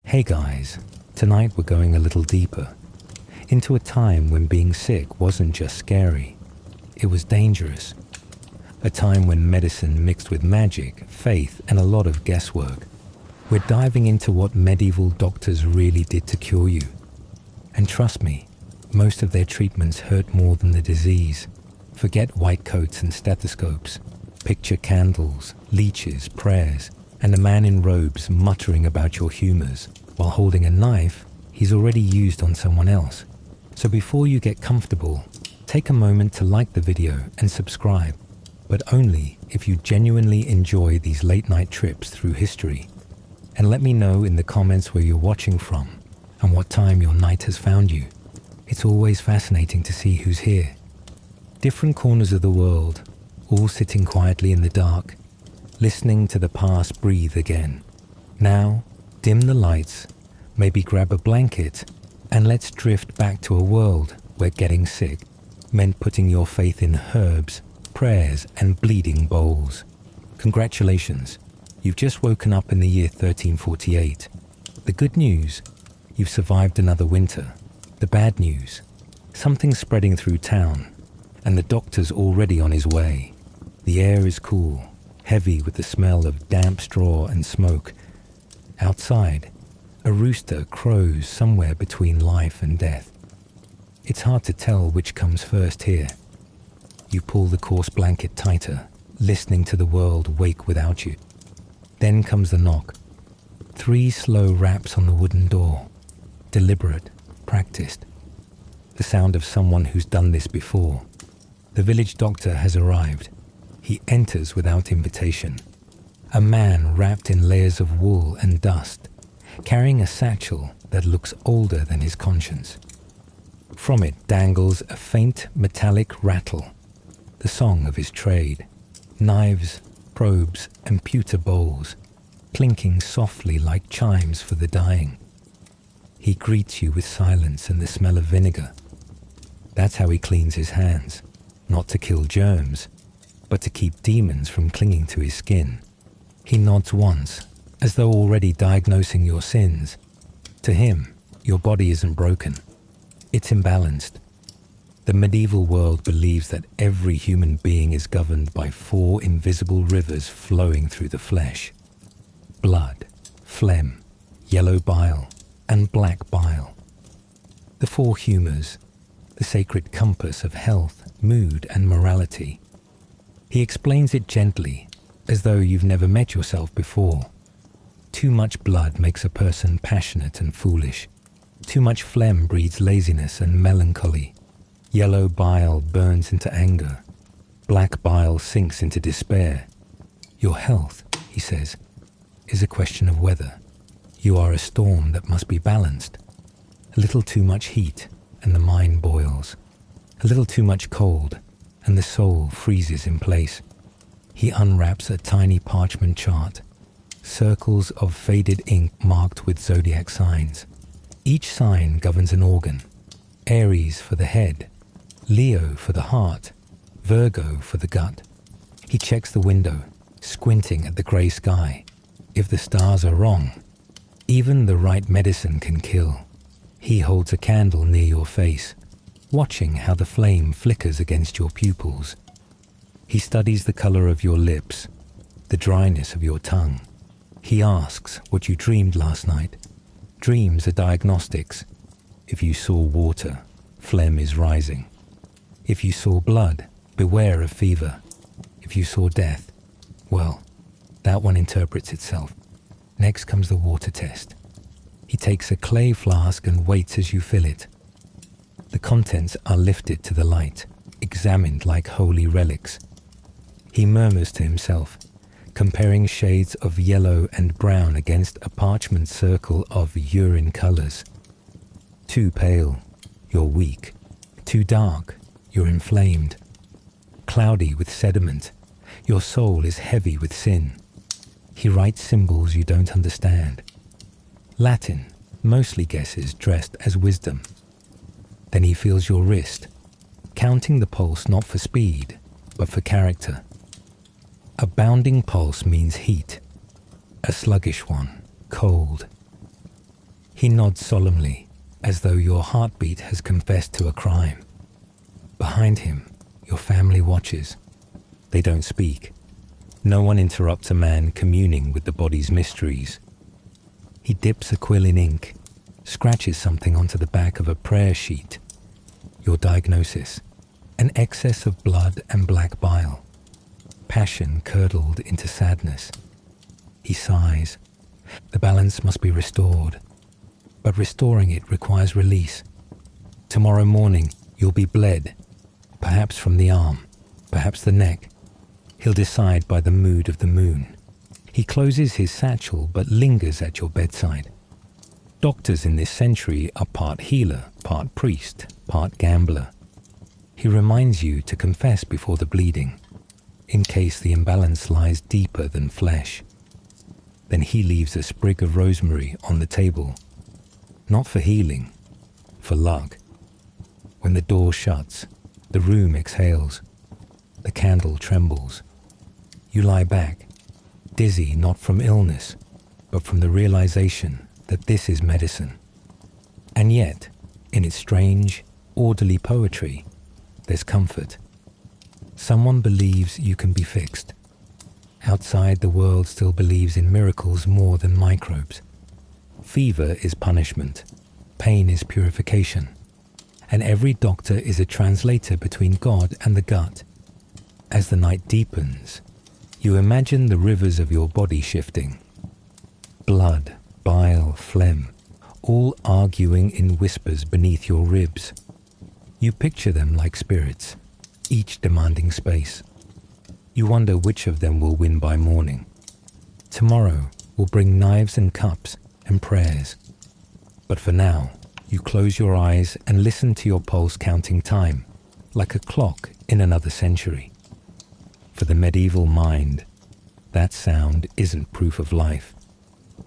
Hey guys, tonight we're going a little deeper, into a time when being sick wasn't just scary, it was dangerous. A time when medicine mixed with magic, faith, and a lot of guesswork. We're diving into what medieval doctors really did to cure you. And trust me, most of their treatments hurt more than the disease. Forget white coats and stethoscopes. Picture candles, leeches, prayers, and a man in robes muttering about your humors. While holding a knife he's already used on someone else. So before you get comfortable, take a moment to like the video and subscribe, but only if you genuinely enjoy these late-night trips through history. And let me know in the comments where you're watching from and what time your night has found you. It's always fascinating to see who's here. Different corners of the world, all sitting quietly in the dark, listening to the past breathe again. Now, dim the lights, maybe grab a blanket, and let's drift back to a world where getting sick meant putting your faith in herbs, prayers, and bleeding bowls. Congratulations, you've just woken up in the year 1348. The good news, you've survived another winter. The bad news, something's spreading through town, and the doctor's already on his way. The air is cool, heavy with the smell of damp straw and smoke. Outside, a rooster crows somewhere between life and death. It's hard to tell which comes first here. You pull the coarse blanket tighter, listening to the world wake without you. Then comes the knock. 3 slow raps on the wooden door. Deliberate, practiced. The sound of someone who's done this before. The village doctor has arrived. He enters without invitation. A man wrapped in layers of wool and dust, carrying a satchel that looks older than his conscience. From it dangles a faint metallic rattle, the song of his trade. Knives, probes, and pewter bowls, clinking softly like chimes for the dying. He greets you with silence and the smell of vinegar. That's how he cleans his hands, not to kill germs, but to keep demons from clinging to his skin. He nods once, as though already diagnosing your sins. To him, your body isn't broken. It's imbalanced. The medieval world believes that every human being is governed by 4 invisible rivers flowing through the flesh. Blood, phlegm, yellow bile, and black bile. The 4 humors, the sacred compass of health, mood, and morality. He explains it gently, as though you've never met yourself before. Too much blood makes a person passionate and foolish. Too much phlegm breeds laziness and melancholy. Yellow bile burns into anger. Black bile sinks into despair. Your health, he says, is a question of weather. You are a storm that must be balanced. A little too much heat, and the mind boils. A little too much cold, and the soul freezes in place. He unwraps a tiny parchment chart, circles of faded ink marked with zodiac signs. Each sign governs an organ. Aries for the head, Leo for the heart, Virgo for the gut. He checks the window, squinting at the grey sky. If the stars are wrong, even the right medicine can kill. He holds a candle near your face, watching how the flame flickers against your pupils. He studies the color of your lips, the dryness of your tongue. He asks what you dreamed last night. Dreams are diagnostics. If you saw water, phlegm is rising. If you saw blood, beware of fever. If you saw death, well, that one interprets itself. Next comes the water test. He takes a clay flask and waits as you fill it. The contents are lifted to the light, examined like holy relics. He murmurs to himself, comparing shades of yellow and brown against a parchment circle of urine colors. Too pale, you're weak. Too dark, you're inflamed. Cloudy with sediment, your soul is heavy with sin. He writes symbols you don't understand. Latin, mostly guesses dressed as wisdom. Then he feels your wrist, counting the pulse not for speed, but for character. A bounding pulse means heat, a sluggish one, cold. He nods solemnly, as though your heartbeat has confessed to a crime. Behind him, your family watches. They don't speak. No one interrupts a man communing with the body's mysteries. He dips a quill in ink, scratches something onto the back of a prayer sheet. Your diagnosis: an excess of blood and black bile. Passion curdled into sadness. He sighs. The balance must be restored. But restoring it requires release. Tomorrow morning, you'll be bled. Perhaps from the arm, perhaps the neck. He'll decide by the mood of the moon. He closes his satchel but lingers at your bedside. Doctors in this century are part healer, part priest, part gambler. He reminds you to confess before the bleeding, in case the imbalance lies deeper than flesh. Then he leaves a sprig of rosemary on the table, not for healing, for luck. When the door shuts, the room exhales. The candle trembles. You lie back, dizzy not from illness, but from the realization that this is medicine. And yet, in its strange, orderly poetry, there's comfort. Someone believes you can be fixed. Outside, the world still believes in miracles more than microbes. Fever is punishment. Pain is purification. And every doctor is a translator between God and the gut. As the night deepens, you imagine the rivers of your body shifting. Blood, bile, phlegm, all arguing in whispers beneath your ribs. You picture them like spirits, each demanding space. You wonder which of them will win by morning. Tomorrow will bring knives and cups and prayers. But for now, you close your eyes and listen to your pulse counting time, like a clock in another century. For the medieval mind, that sound isn't proof of life.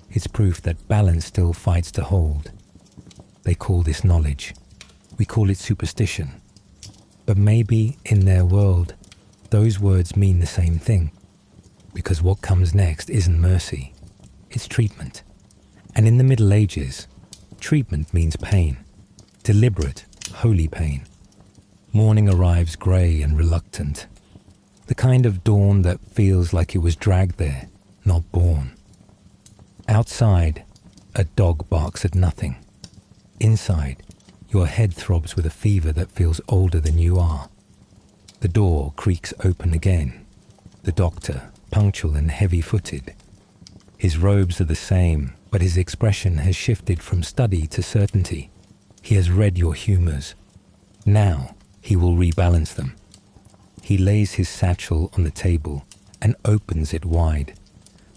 It's proof that balance still fights to hold. They call this knowledge. We call it superstition. But maybe in their world, those words mean the same thing. Because what comes next isn't mercy, it's treatment. And in the Middle Ages, treatment means pain. Deliberate, holy pain. Morning arrives grey and reluctant. The kind of dawn that feels like it was dragged there, not born. Outside, a dog barks at nothing. Inside, your head throbs with a fever that feels older than you are. The door creaks open again. The doctor, punctual and heavy-footed. His robes are the same, but his expression has shifted from study to certainty. He has read your humours. Now, he will rebalance them. He lays his satchel on the table and opens it wide,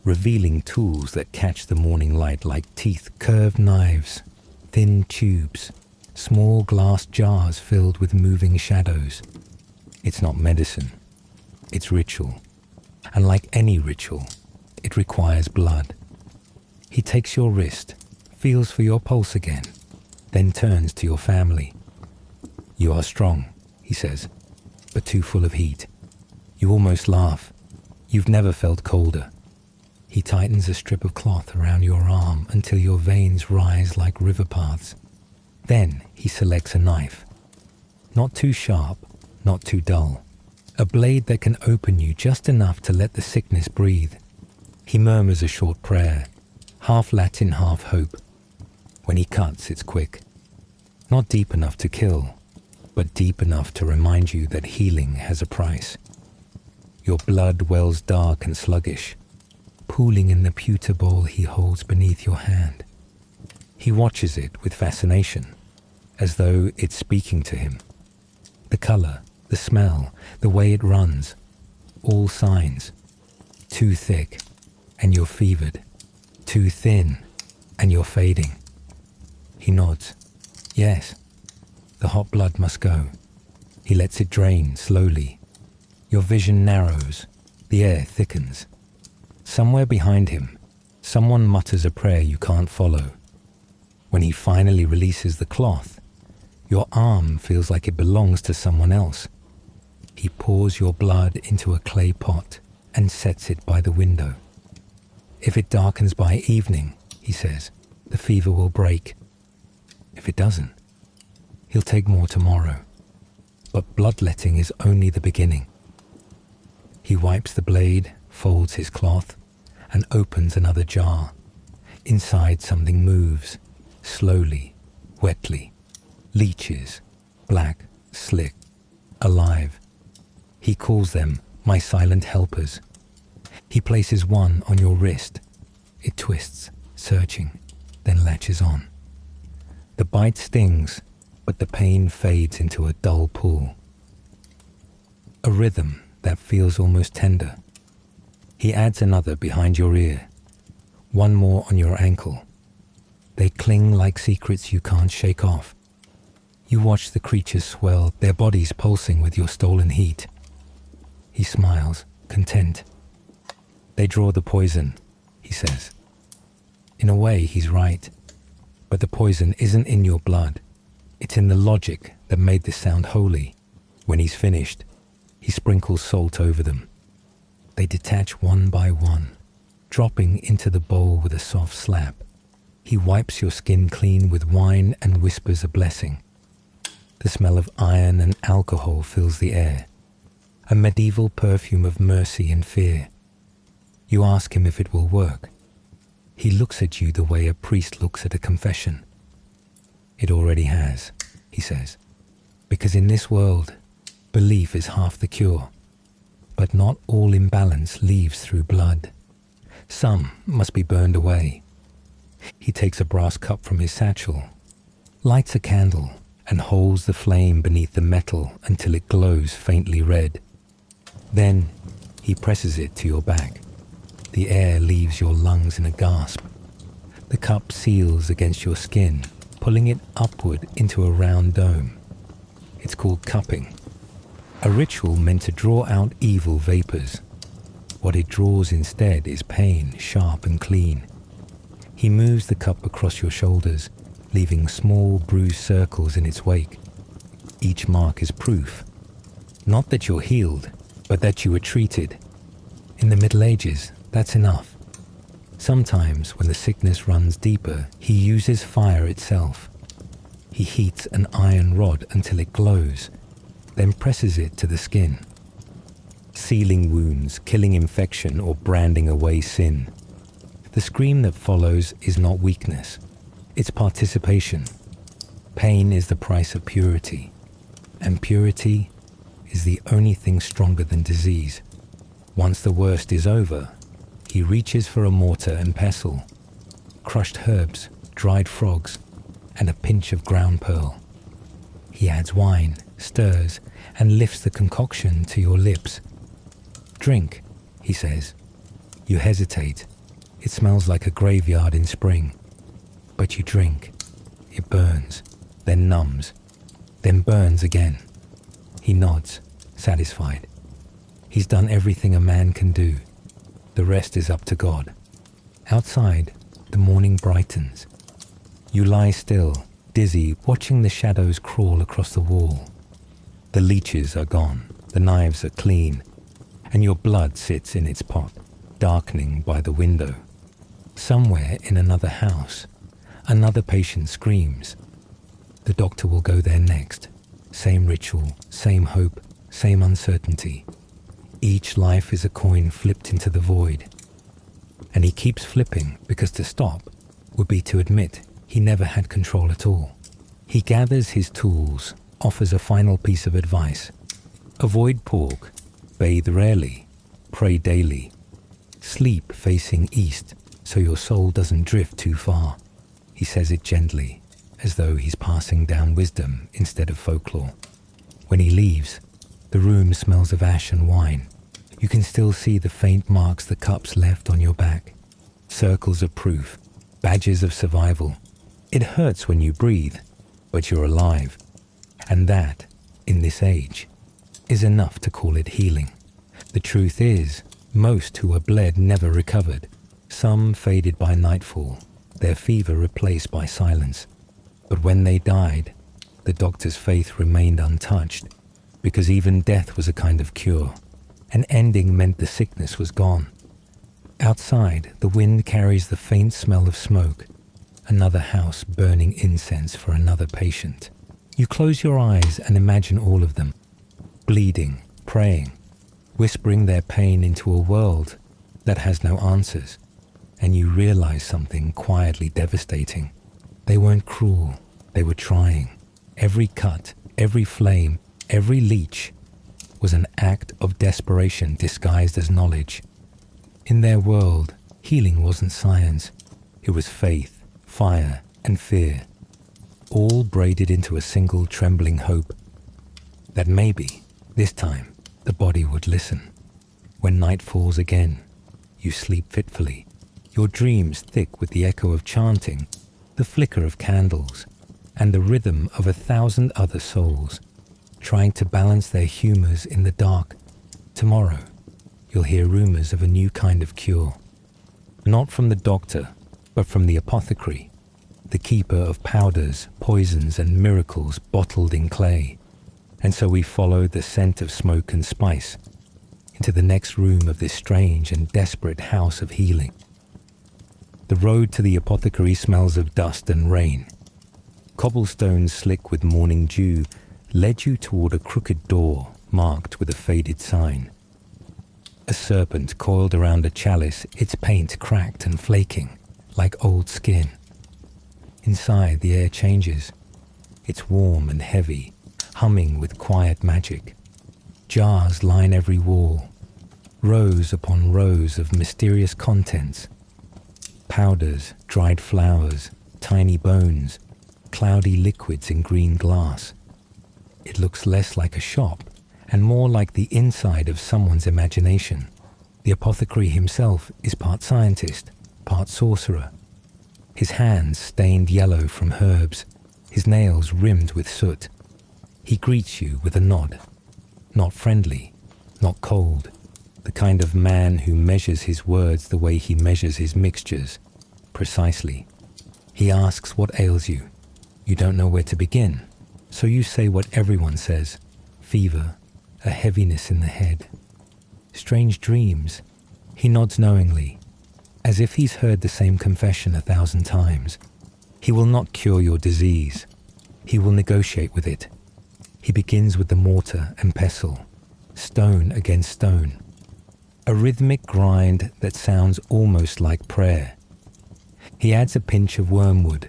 revealing tools that catch the morning light like teeth, curved knives, thin tubes, small glass jars filled with moving shadows. It's not medicine, it's ritual. And like any ritual, it requires blood. He takes your wrist, feels for your pulse again, then turns to your family. You are strong, he says, but too full of heat. You almost laugh. You've never felt colder. He tightens a strip of cloth around your arm until your veins rise like river paths. Then he selects a knife. Not too sharp, not too dull. A blade that can open you just enough to let the sickness breathe. He murmurs a short prayer, half Latin, half hope. When he cuts, it's quick. Not deep enough to kill, but deep enough to remind you that healing has a price. Your blood wells dark and sluggish, pooling in the pewter bowl he holds beneath your hand. He watches it with fascination, as though it's speaking to him. The color, the smell, the way it runs, all signs. Too thick, and you're fevered. Too thin, and you're fading. He nods. Yes, the hot blood must go. He lets it drain slowly. Your vision narrows. The air thickens. Somewhere behind him, someone mutters a prayer you can't follow. When he finally releases the cloth, your arm feels like it belongs to someone else. He pours your blood into a clay pot and sets it by the window. If it darkens by evening, he says, the fever will break. If it doesn't, he'll take more tomorrow. But bloodletting is only the beginning. He wipes the blade, folds his cloth, and opens another jar. Inside something moves, slowly, wetly. Leeches, black, slick, alive. He calls them my silent helpers. He places one on your wrist. It twists, searching, then latches on. The bite stings, but the pain fades into a dull pool. A rhythm that feels almost tender. He adds another behind your ear, one more on your ankle. They cling like secrets you can't shake off. You watch the creatures swell, their bodies pulsing with your stolen heat. He smiles, content. They draw the poison, he says. In a way, he's right. But the poison isn't in your blood. It's in the logic that made this sound holy. When he's finished, he sprinkles salt over them. They detach one by one, dropping into the bowl with a soft slap. He wipes your skin clean with wine and whispers a blessing. The smell of iron and alcohol fills the air, a medieval perfume of mercy and fear. You ask him if it will work. He looks at you the way a priest looks at a confession. It already has, he says, because in this world, belief is half the cure. But not all imbalance leaves through blood. Some must be burned away. He takes a brass cup from his satchel, lights a candle, and holds the flame beneath the metal until it glows faintly red. Then he presses it to your back. The air leaves your lungs in a gasp. The cup seals against your skin, pulling it upward into a round dome. It's called cupping, a ritual meant to draw out evil vapors. What it draws instead is pain, sharp and clean. He moves the cup across your shoulders, leaving small bruised circles in its wake. Each mark is proof. Not that you're healed, but that you were treated. In the Middle Ages, that's enough. Sometimes, when the sickness runs deeper, he uses fire itself. He heats an iron rod until it glows, then presses it to the skin, sealing wounds, killing infection, or branding away sin. The scream that follows is not weakness, it's participation. Pain is the price of purity, and purity is the only thing stronger than disease. Once the worst is over, he reaches for a mortar and pestle, crushed herbs, dried frogs, and a pinch of ground pearl. He adds wine, stirs, and lifts the concoction to your lips. Drink, he says. You hesitate. It smells like a graveyard in spring. But you drink. It burns, then numbs, then burns again. He nods, satisfied. He's done everything a man can do. The rest is up to God. Outside, the morning brightens. You lie still, dizzy, watching the shadows crawl across the wall. The leeches are gone, the knives are clean, and your blood sits in its pot, darkening by the window. Somewhere in another house, another patient screams. The doctor will go there next. Same ritual, same hope, same uncertainty. Each life is a coin flipped into the void. And he keeps flipping because to stop would be to admit he never had control at all. He gathers his tools, offers a final piece of advice. Avoid pork, bathe rarely, pray daily, sleep facing east so your soul doesn't drift too far. He says it gently, as though he's passing down wisdom instead of folklore. When he leaves, the room smells of ash and wine. You can still see the faint marks the cups left on your back. Circles of proof, badges of survival. It hurts when you breathe, but you're alive. And that, in this age, is enough to call it healing. The truth is, most who were bled never recovered. Some faded by nightfall, their fever replaced by silence. But when they died, the doctor's faith remained untouched, because even death was a kind of cure. An ending meant the sickness was gone. Outside, the wind carries the faint smell of smoke. Another house burning incense for another patient. You close your eyes and imagine all of them, bleeding, praying, whispering their pain into a world that has no answers. And you realize something quietly devastating. They weren't cruel, they were trying. Every cut, every flame, every leech was an act of desperation disguised as knowledge. In their world, healing wasn't science. It was faith, fire, and fear, all braided into a single trembling hope that maybe, this time, the body would listen. When night falls again, you sleep fitfully, your dreams thick with the echo of chanting, the flicker of candles, and the rhythm of 1,000 other souls, trying to balance their humors in the dark. Tomorrow, you'll hear rumors of a new kind of cure. Not from the doctor, but from the apothecary, the keeper of powders, poisons, and miracles bottled in clay. And so we follow the scent of smoke and spice into the next room of this strange and desperate house of healing. The road to the apothecary smells of dust and rain. Cobblestones slick with morning dew led you toward a crooked door marked with a faded sign. A serpent coiled around a chalice, its paint cracked and flaking, like old skin. Inside, the air changes. It's warm and heavy, humming with quiet magic. Jars line every wall, rows upon rows of mysterious contents. Powders, dried flowers, tiny bones, cloudy liquids in green glass. It looks less like a shop and more like the inside of someone's imagination. The apothecary himself is part scientist, part sorcerer. His hands stained yellow from herbs, his nails rimmed with soot. He greets you with a nod. Not friendly, not cold. The kind of man who measures his words the way he measures his mixtures, precisely. He asks what ails you. You don't know where to begin, so you say what everyone says. Fever, a heaviness in the head. Strange dreams. He nods knowingly, as if he's heard the same confession 1,000 times. He will not cure your disease. He will negotiate with it. He begins with the mortar and pestle, stone against stone. A rhythmic grind that sounds almost like prayer. He adds a pinch of wormwood,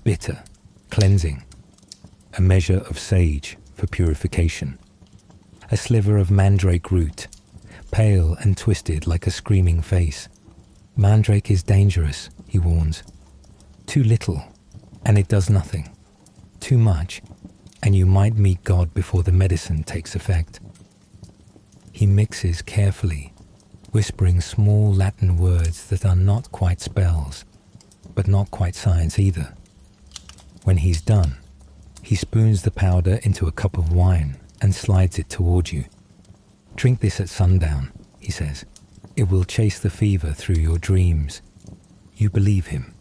bitter, cleansing. A measure of sage for purification. A sliver of mandrake root, pale and twisted like a screaming face. Mandrake is dangerous, he warns. Too little, and it does nothing. Too much, and you might meet God before the medicine takes effect. He mixes carefully, whispering small Latin words that are not quite spells, but not quite science either. When he's done, he spoons the powder into a cup of wine and slides it toward you. Drink this at sundown, he says. It will chase the fever through your dreams. You believe him,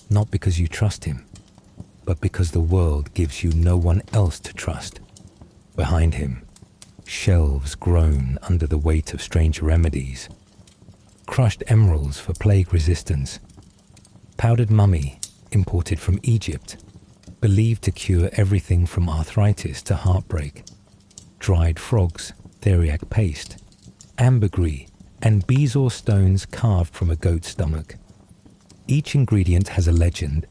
not because you trust him, but because the world gives you no one else to trust. Behind him, shelves groan under the weight of strange remedies. Crushed emeralds for plague resistance. Powdered mummy, imported from Egypt, believed to cure everything from arthritis to heartbreak. Dried frogs, theriac paste, ambergris, and bezoar stones carved from a goat's stomach. Each ingredient has a legend.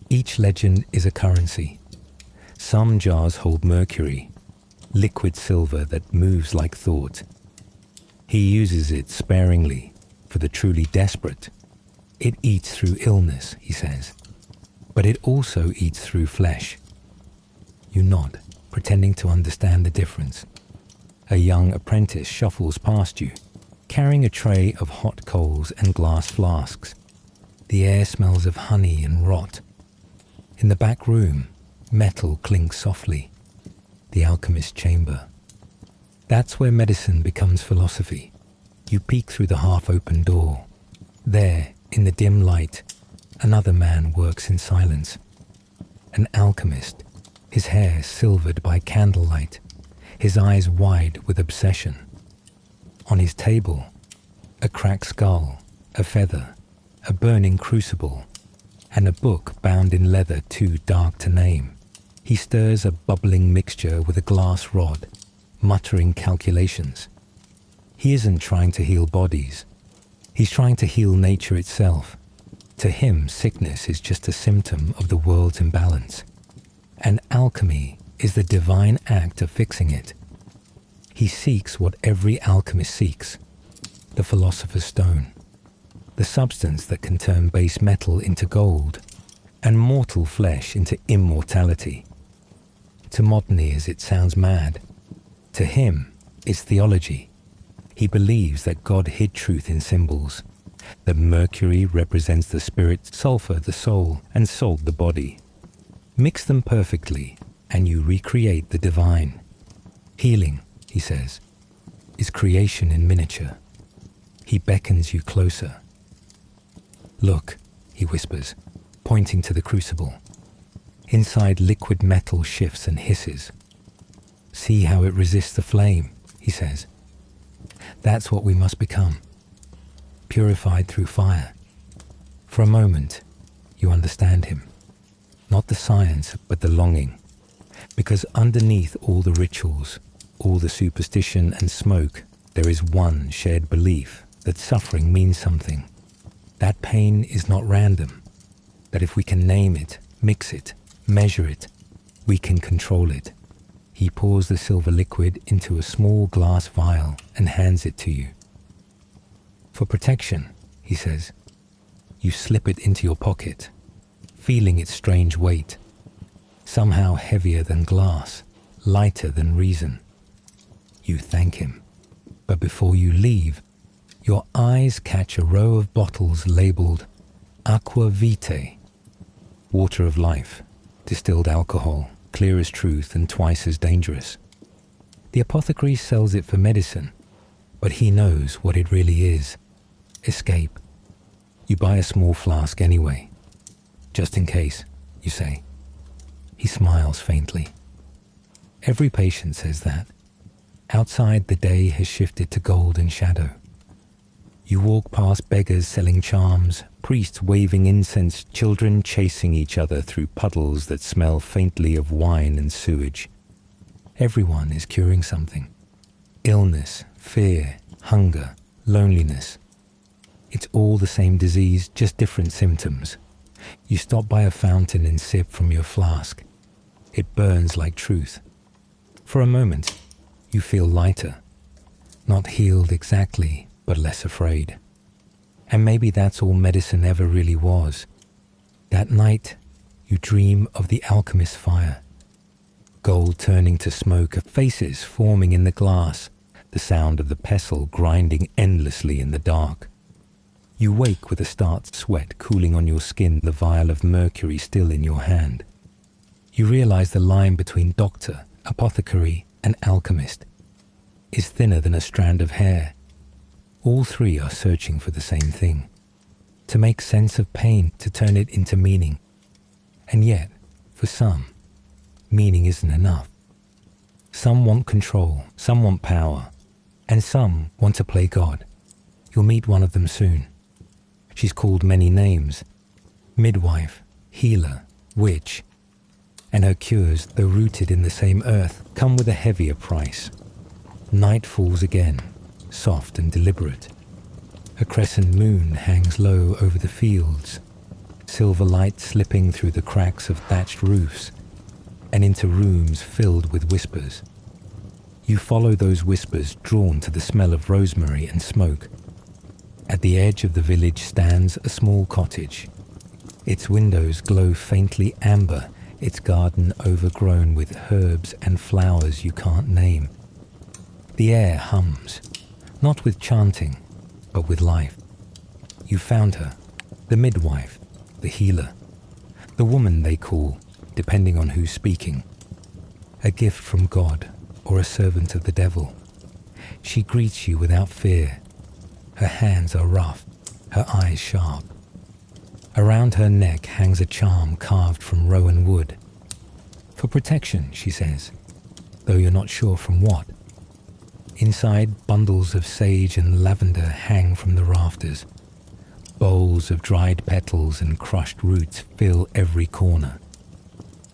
Each legend is a currency. Some jars hold mercury, liquid silver that moves like thought. He uses it sparingly for the truly desperate. It eats through illness, he says, but it also eats through flesh. You nod, pretending to understand the difference. A young apprentice shuffles past you, carrying a tray of hot coals and glass flasks. The air smells of honey and rot. In the back room, metal clinks softly. The alchemist's chamber. That's where medicine becomes philosophy. You peek through the half-open door. There, in the dim light, another man works in silence. An alchemist, his hair silvered by candlelight, his eyes wide with obsession. On his table, a cracked skull, a feather, a burning crucible, and a book bound in leather too dark to name. He stirs a bubbling mixture with a glass rod, muttering calculations. He isn't trying to heal bodies. He's trying to heal nature itself. To him, sickness is just a symptom of the world's imbalance, and alchemy is the divine act of fixing it. He seeks what every alchemist seeks, the philosopher's stone, the substance that can turn base metal into gold and mortal flesh into immortality. To modern ears it sounds mad. To him, it's theology. He believes that God hid truth in symbols, that mercury represents the spirit, sulfur the soul, and salt the body. Mix them perfectly, and you recreate the divine. Healing, he says, is creation in miniature. He beckons you closer. Look, he whispers, pointing to the crucible. Inside, liquid metal shifts and hisses. See how it resists the flame, he says. That's what we must become, purified through fire. For a moment, you understand him. Not the science, but the longing. Because underneath all the rituals, all the superstition and smoke, there is one shared belief that suffering means something. That pain is not random. That if we can name it, mix it, measure it, we can control it. He pours the silver liquid into a small glass vial and hands it to you. For protection, he says, you slip it into your pocket, feeling its strange weight, somehow heavier than glass, lighter than reason. You thank him, but before you leave, your eyes catch a row of bottles labeled Aqua Vitae, water of life, distilled alcohol, clear as truth and twice as dangerous. The apothecary sells it for medicine, but he knows what it really is. Escape. You buy a small flask anyway. Just in case, you say. He smiles faintly. Every patient says that. Outside, the day has shifted to gold and shadow. You walk past beggars selling charms, priests waving incense, children chasing each other through puddles that smell faintly of wine and sewage. Everyone is curing something. Illness, fear, hunger, loneliness. It's all the same disease, just different symptoms. You stop by a fountain and sip from your flask. It burns like truth. For a moment, you feel lighter. Not healed exactly, but less afraid. And maybe that's all medicine ever really was. That night, you dream of the alchemist's fire. Gold turning to smoke, faces forming in the glass, the sound of the pestle grinding endlessly in the dark. You wake with a start sweat cooling on your skin, the vial of mercury still in your hand. You realize the line between doctor, apothecary, and alchemist is thinner than a strand of hair. All three are searching for the same thing, to make sense of pain, to turn it into meaning. And yet, for some, meaning isn't enough. Some want control, some want power, and some want to play God. You'll meet one of them soon. She's called many names: midwife, healer, witch. And her cures, though rooted in the same earth, come with a heavier price. Night falls again, soft and deliberate. A crescent moon hangs low over the fields, silver light slipping through the cracks of thatched roofs and into rooms filled with whispers. You follow those whispers, drawn to the smell of rosemary and smoke. At the edge of the village stands a small cottage. Its windows glow faintly amber, its garden overgrown with herbs and flowers you can't name. The air hums, not with chanting, but with life. You found her, the midwife, the healer, the woman they call, depending on who's speaking, a gift from God or a servant of the devil. She greets you without fear. Her hands are rough, her eyes sharp. Around her neck hangs a charm carved from rowan wood. For protection, she says, though you're not sure from what. Inside, bundles of sage and lavender hang from the rafters. Bowls of dried petals and crushed roots fill every corner.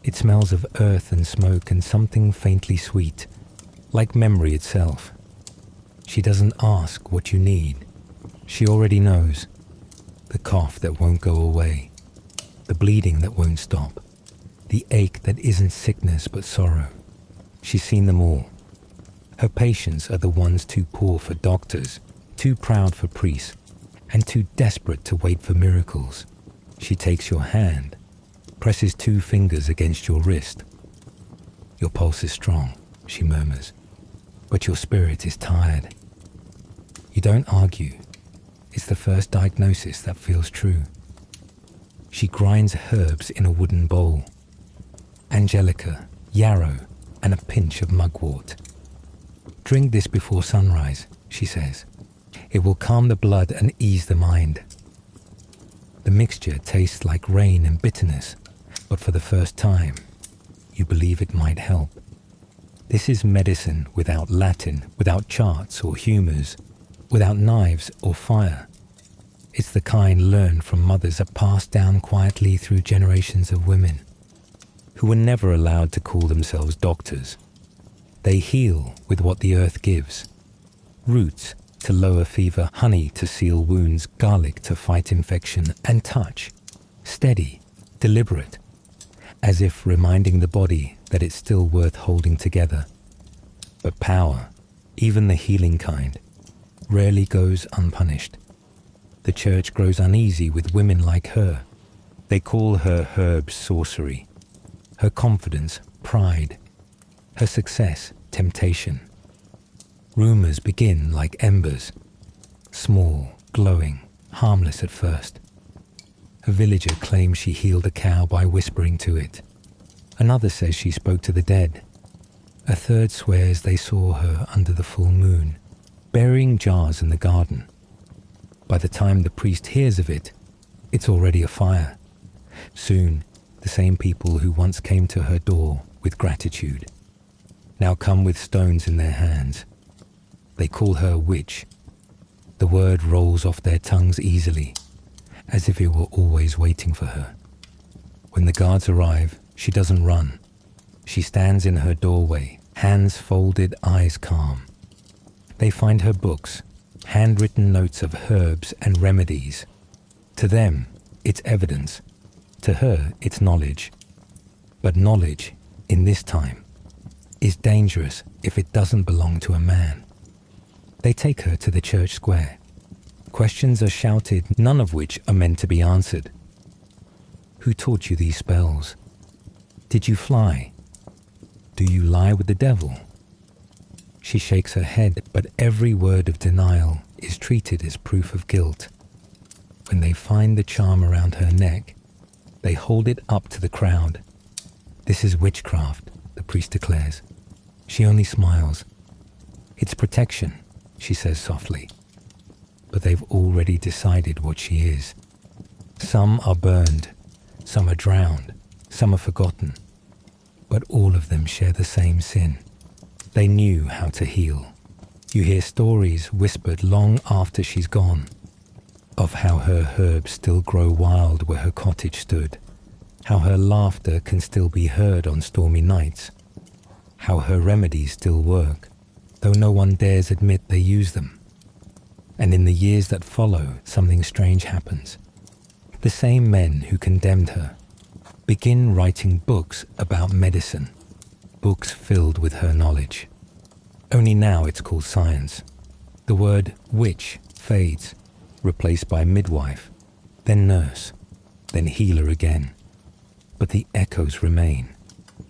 It smells of earth and smoke and something faintly sweet, like memory itself. She doesn't ask what you need. She already knows. The cough that won't go away, the bleeding that won't stop, the ache that isn't sickness but sorrow. She's seen them all. Her patients are the ones too poor for doctors, too proud for priests, and too desperate to wait for miracles. She takes your hand, presses 2 fingers against your wrist. Your pulse is strong, she murmurs, but your spirit is tired. You don't argue. It's the first diagnosis that feels true. She grinds herbs in a wooden bowl. Angelica, yarrow, and a pinch of mugwort. Drink this before sunrise, she says. It will calm the blood and ease the mind. The mixture tastes like rain and bitterness, but for the first time, you believe it might help. This is medicine without Latin, without charts or humours, without knives or fire. It's the kind learned from mothers that passed down quietly through generations of women, who were never allowed to call themselves doctors. They heal with what the earth gives. Roots to lower fever, honey to seal wounds, garlic to fight infection, and touch, steady, deliberate, as if reminding the body that it's still worth holding together. But power, even the healing kind, rarely goes unpunished. The church grows uneasy with women like her. They call her herbs sorcery, her confidence pride, her success temptation. Rumors begin like embers, small, glowing, harmless at first. A villager claims she healed a cow by whispering to it. Another says she spoke to the dead. A third swears they saw her under the full moon, burying jars in the garden. By the time the priest hears of it, it's already afire. Soon, the same people who once came to her door with gratitude now come with stones in their hands. They call her witch. The word rolls off their tongues easily, as if it were always waiting for her. When the guards arrive, she doesn't run. She stands in her doorway, hands folded, eyes calm. They find her books, handwritten notes of herbs and remedies. To them, it's evidence. To her, it's knowledge. But knowledge, in this time, is dangerous if it doesn't belong to a man. They take her to the church square. Questions are shouted, none of which are meant to be answered. Who taught you these spells? Did you fly? Do you lie with the devil? She shakes her head, but every word of denial is treated as proof of guilt. When they find the charm around her neck, they hold it up to the crowd. This is witchcraft, the priest declares. She only smiles. It's protection, she says softly. But they've already decided what she is. Some are burned, some are drowned, some are forgotten. But all of them share the same sin. They knew how to heal. You hear stories whispered long after she's gone, of how her herbs still grow wild where her cottage stood, how her laughter can still be heard on stormy nights, how her remedies still work, though no one dares admit they use them. And in the years that follow, something strange happens. The same men who condemned her begin writing books about medicine, books filled with her knowledge. Only now it's called science. The word witch fades, replaced by midwife, then nurse, then healer again. But the echoes remain.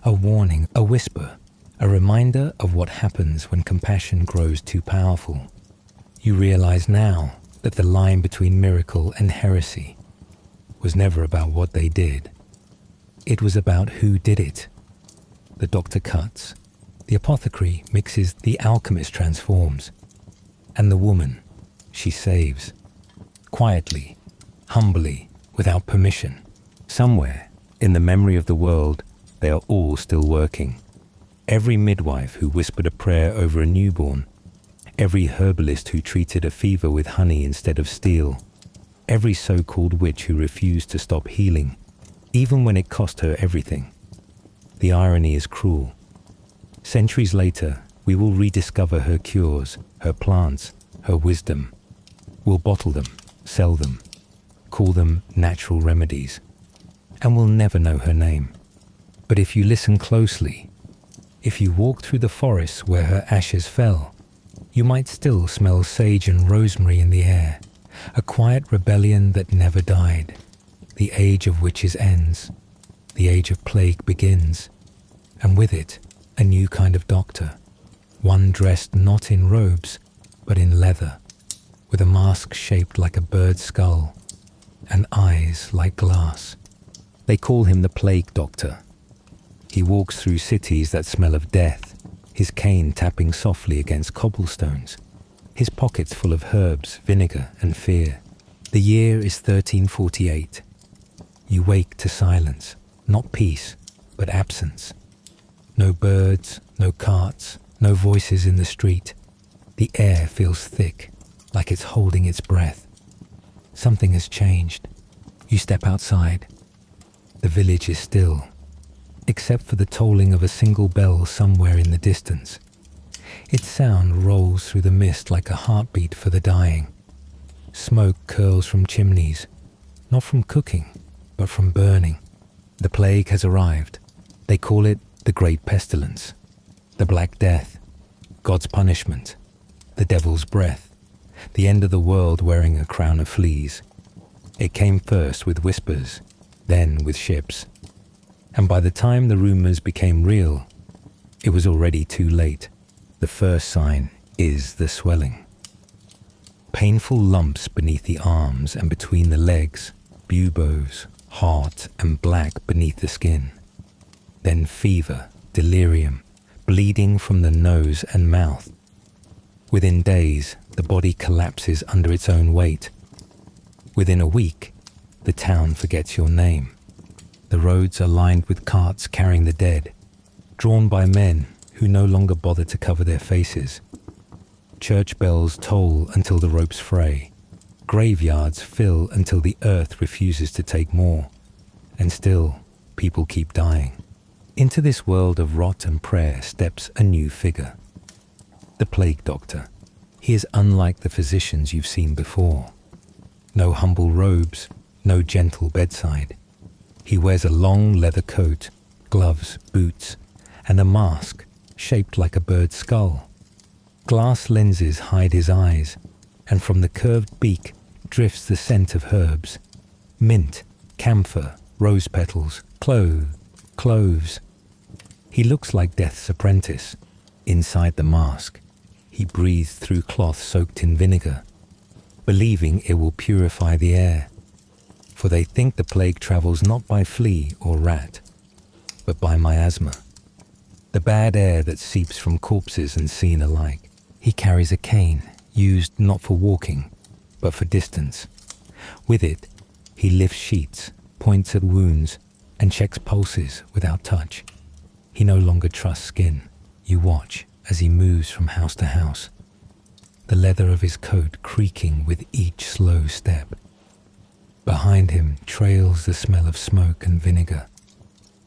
A warning, a whisper, a reminder of what happens when compassion grows too powerful. You realize now that the line between miracle and heresy was never about what they did. It was about who did it. The doctor cuts, the apothecary mixes, the alchemist transforms, and the woman, she saves. Quietly, humbly, without permission. Somewhere, in the memory of the world, they are all still working. Every midwife who whispered a prayer over a newborn, every herbalist who treated a fever with honey instead of steel, every so-called witch who refused to stop healing, even when it cost her everything. The irony is cruel. Centuries later, we will rediscover her cures, her plants, her wisdom. We'll bottle them, sell them, call them natural remedies, and we'll never know her name. But if you listen closely, if you walk through the forests where her ashes fell, you might still smell sage and rosemary in the air, a quiet rebellion that never died. The age of witches ends, the age of plague begins, and with it, a new kind of doctor, one dressed not in robes, but in leather, with a mask shaped like a bird's skull, and eyes like glass. They call him the Plague Doctor. He walks through cities that smell of death, his cane tapping softly against cobblestones, his pockets full of herbs, vinegar, and fear. The year is 1348. You wake to silence, not peace, but absence. No birds, no carts, no voices in the street. The air feels thick, like it's holding its breath. Something has changed. You step outside. The village is still, except for the tolling of a single bell somewhere in the distance. Its sound rolls through the mist like a heartbeat for the dying. Smoke curls from chimneys, not from cooking, but from burning. The plague has arrived. They call it the Great Pestilence, the Black Death, God's punishment, the devil's breath, the end of the world wearing a crown of fleas. It came first with whispers, then with ships. And by the time the rumors became real, it was already too late. The first sign is the swelling. Painful lumps beneath the arms and between the legs, buboes, hot and black beneath the skin. Then fever, delirium, bleeding from the nose and mouth. Within days, the body collapses under its own weight. Within a week, the town forgets your name. The roads are lined with carts carrying the dead, drawn by men who no longer bother to cover their faces. Church bells toll until the ropes fray. Graveyards fill until the earth refuses to take more. And still, people keep dying. Into this world of rot and prayer steps a new figure. The Plague Doctor. He is unlike the physicians you've seen before. No humble robes, no gentle bedside. He wears a long leather coat, gloves, boots, and a mask shaped like a bird's skull. Glass lenses hide his eyes, and from the curved beak drifts the scent of herbs. Mint, camphor, rose petals, cloves. He looks like Death's apprentice. Inside the mask, he breathes through cloth soaked in vinegar, believing it will purify the air. For they think the plague travels not by flea or rat, but by miasma, the bad air that seeps from corpses and seen alike. He carries a cane, used not for walking, but for distance. With it, he lifts sheets, points at wounds, and checks pulses without touch. He no longer trusts skin. You watch as he moves from house to house, the leather of his coat creaking with each slow step. Behind him trails the smell of smoke and vinegar.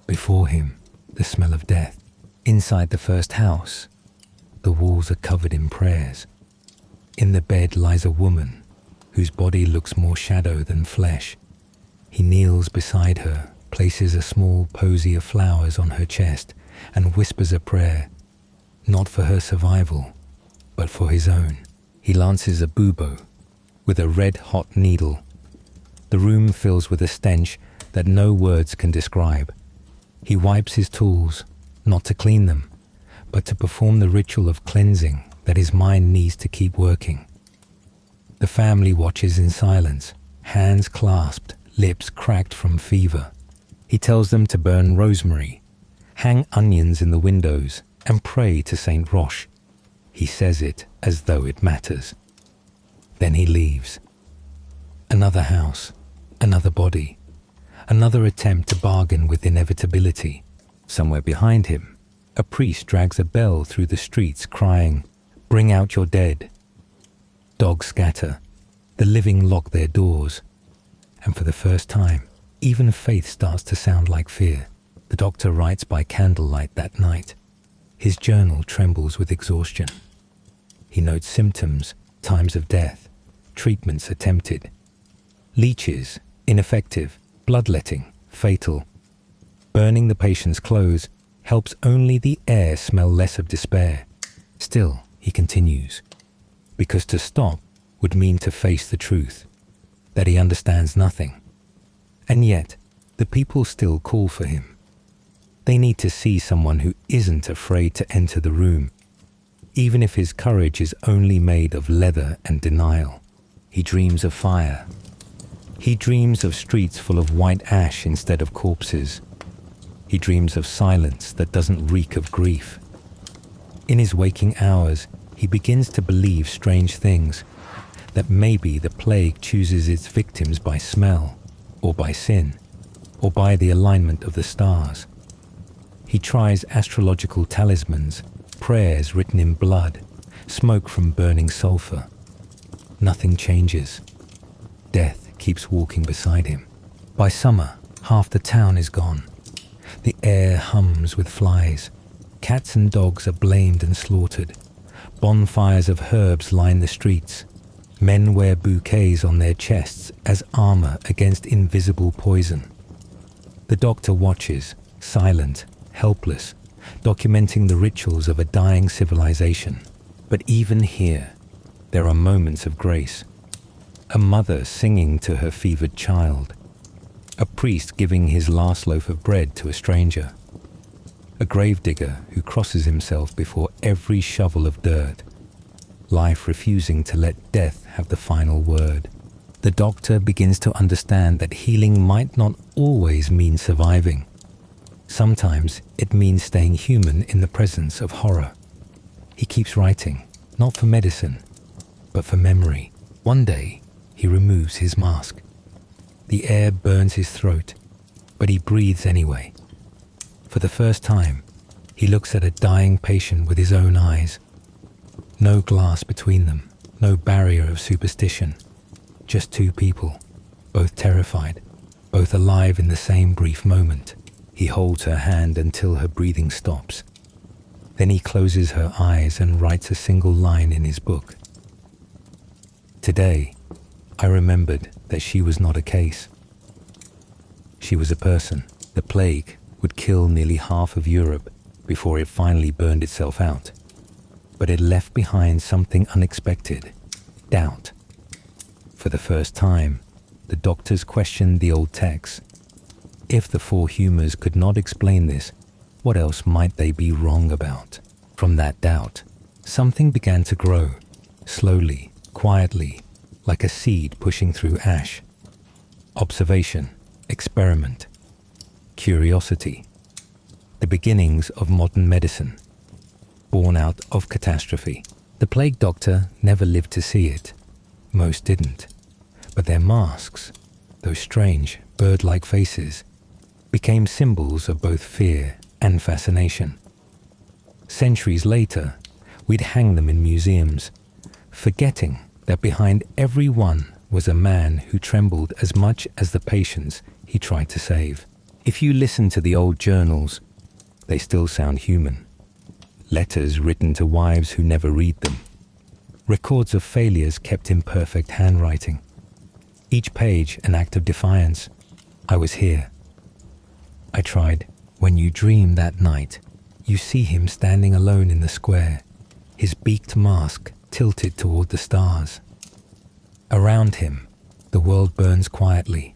Before him, the smell of death. Inside the first house, the walls are covered in prayers. In the bed lies a woman whose body looks more shadow than flesh. He kneels beside her, places a small posy of flowers on her chest, and whispers a prayer, not for her survival, but for his own. He lances a bubo with a red-hot needle. The room fills with a stench that no words can describe. He wipes his tools, not to clean them, but to perform the ritual of cleansing that his mind needs to keep working. The family watches in silence, hands clasped, lips cracked from fever. He tells them to burn rosemary, hang onions in the windows, and pray to Saint Roche. He says it as though it matters. Then he leaves. Another house, another body, another attempt to bargain with inevitability. Somewhere behind him, a priest drags a bell through the streets crying, "Bring out your dead." Dogs scatter. The living lock their doors, And for the first time, even faith starts to sound like fear. The doctor writes by candlelight that night. His journal trembles with exhaustion. He notes symptoms, times of death, treatments attempted. Leeches, ineffective, bloodletting, fatal. Burning the patient's clothes helps only the air smell less of despair. Still, he continues, because to stop would mean to face the truth, that he understands nothing. And yet, the people still call for him. They need to see someone who isn't afraid to enter the room, even if his courage is only made of leather and denial. He dreams of fire. He dreams of streets full of white ash instead of corpses. He dreams of silence that doesn't reek of grief. In his waking hours, he begins to believe strange things, that maybe the plague chooses its victims by smell, or by sin, or by the alignment of the stars. He tries astrological talismans, prayers written in blood, smoke from burning sulfur. Nothing changes. Death keeps walking beside him. By summer, half the town is gone. The air hums with flies. Cats and dogs are blamed and slaughtered. Bonfires of herbs line the streets. Men wear bouquets on their chests as armor against invisible poison. The doctor watches, silent, helpless, documenting the rituals of a dying civilization. But even here, there are moments of grace. A mother singing to her fevered child. A priest giving his last loaf of bread to a stranger. A gravedigger who crosses himself before every shovel of dirt. Life refusing to let death have the final word. The doctor begins to understand that healing might not always mean surviving. Sometimes it means staying human in the presence of horror. He keeps writing, not for medicine, but for memory. One day, he removes his mask. The air burns his throat, but he breathes anyway. For the first time, he looks at a dying patient with his own eyes. No glass between them, no barrier of superstition. Just two people, both terrified, both alive in the same brief moment. He holds her hand until her breathing stops. Then he closes her eyes and writes a single line in his book. Today, I remembered that she was not a case. She was a person. The plague would kill nearly half of Europe before it finally burned itself out. But it left behind something unexpected, doubt. For the first time, the doctors questioned the old texts. If the four humors could not explain this, what else might they be wrong about? From that doubt, something began to grow, slowly, quietly, like a seed pushing through ash. Observation, experiment, curiosity. The beginnings of modern medicine, born out of catastrophe. The plague doctor never lived to see it. Most didn't. But their masks, those strange, bird-like faces, became symbols of both fear and fascination. Centuries later, we'd hang them in museums, forgetting that behind every one was a man who trembled as much as the patients he tried to save. If you listen to the old journals, they still sound human. Letters written to wives who never read them. Records of failures kept in perfect handwriting. Each page an act of defiance. I was here. I tried. When you dream that night, you see him standing alone in the square, his beaked mask tilted toward the stars. Around him, the world burns quietly,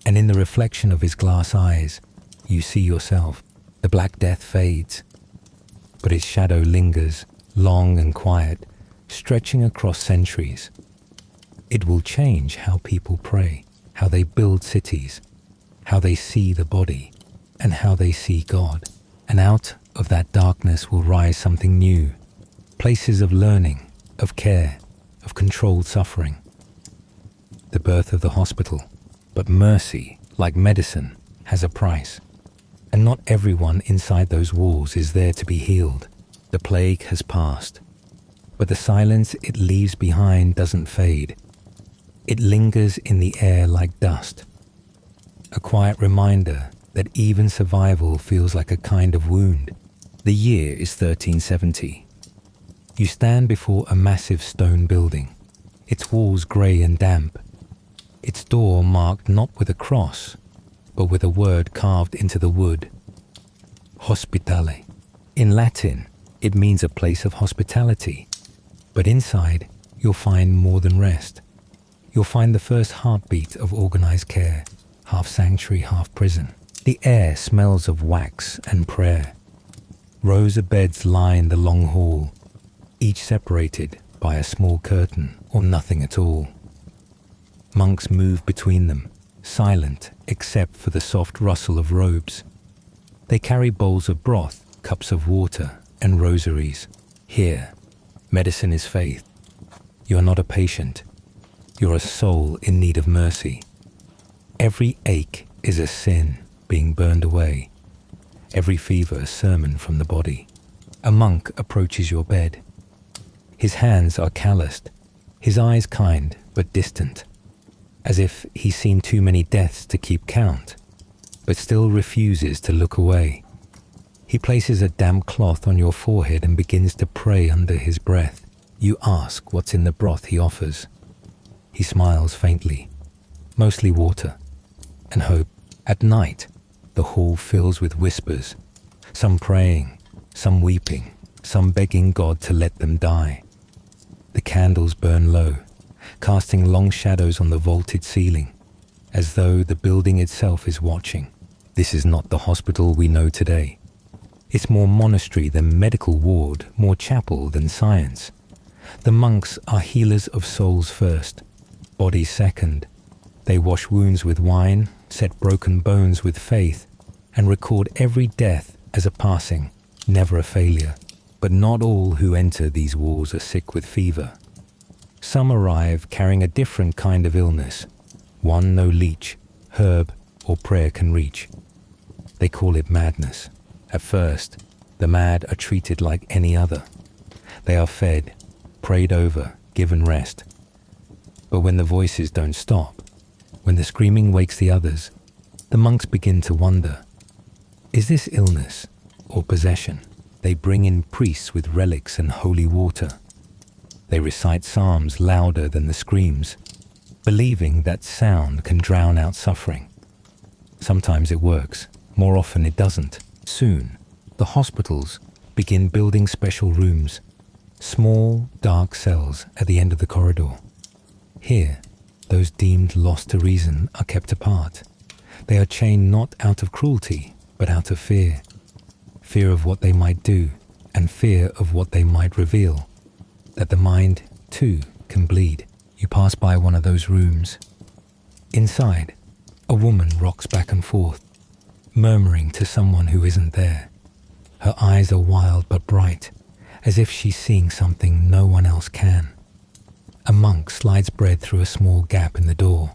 and in the reflection of his glass eyes, you see yourself. The Black Death fades, but its shadow lingers, long and quiet, stretching across centuries. It will change how people pray, how they build cities, how they see the body, and how they see God. And out of that darkness will rise something new, places of learning, of care, of controlled suffering. The birth of the hospital. But mercy, like medicine, has a price. And not everyone inside those walls is there to be healed. The plague has passed, but the silence it leaves behind doesn't fade. It lingers in the air like dust, a quiet reminder that even survival feels like a kind of wound. The year is 1370. You stand before a massive stone building, its walls grey and damp, its door marked not with a cross, but with a word carved into the wood. Hospitale. In Latin, it means a place of hospitality, but inside you'll find more than rest. You'll find the first heartbeat of organized care, half sanctuary, half prison. The air smells of wax and prayer. Rows of beds line the long hall, each separated by a small curtain or nothing at all. Monks move between them, silent except for the soft rustle of robes. They carry bowls of broth, cups of water, and rosaries. Here, medicine is faith. You are not a patient. You're a soul in need of mercy. Every ache is a sin being burned away. Every fever a sermon from the body. A monk approaches your bed. His hands are calloused, his eyes kind but distant, as if he's seen too many deaths to keep count, but still refuses to look away. He places a damp cloth on your forehead and begins to pray under his breath. You ask what's in the broth he offers. He smiles faintly, mostly water, and hope. At night, the hall fills with whispers, some praying, some weeping, some begging God to let them die. The candles burn low, casting long shadows on the vaulted ceiling, as though the building itself is watching. This is not the hospital we know today. It's more monastery than medical ward, more chapel than science. The monks are healers of souls first, bodies second. They wash wounds with wine, set broken bones with faith, and record every death as a passing, never a failure. But not all who enter these walls are sick with fever. Some arrive carrying a different kind of illness, one no leech, herb, or prayer can reach. They call it madness. At first, the mad are treated like any other. They are fed, prayed over, given rest. But when the voices don't stop, when the screaming wakes the others, the monks begin to wonder, is this illness or possession? They bring in priests with relics and holy water. They recite psalms louder than the screams, believing that sound can drown out suffering. Sometimes it works, more often it doesn't. Soon, the hospitals begin building special rooms, small, dark cells at the end of the corridor. Here, those deemed lost to reason are kept apart. They are chained not out of cruelty, but out of fear. Fear of what they might do, and fear of what they might reveal. That the mind, too, can bleed. You pass by one of those rooms. Inside, a woman rocks back and forth, murmuring to someone who isn't there. Her eyes are wild but bright, as if she's seeing something no one else can. A monk slides bread through a small gap in the door.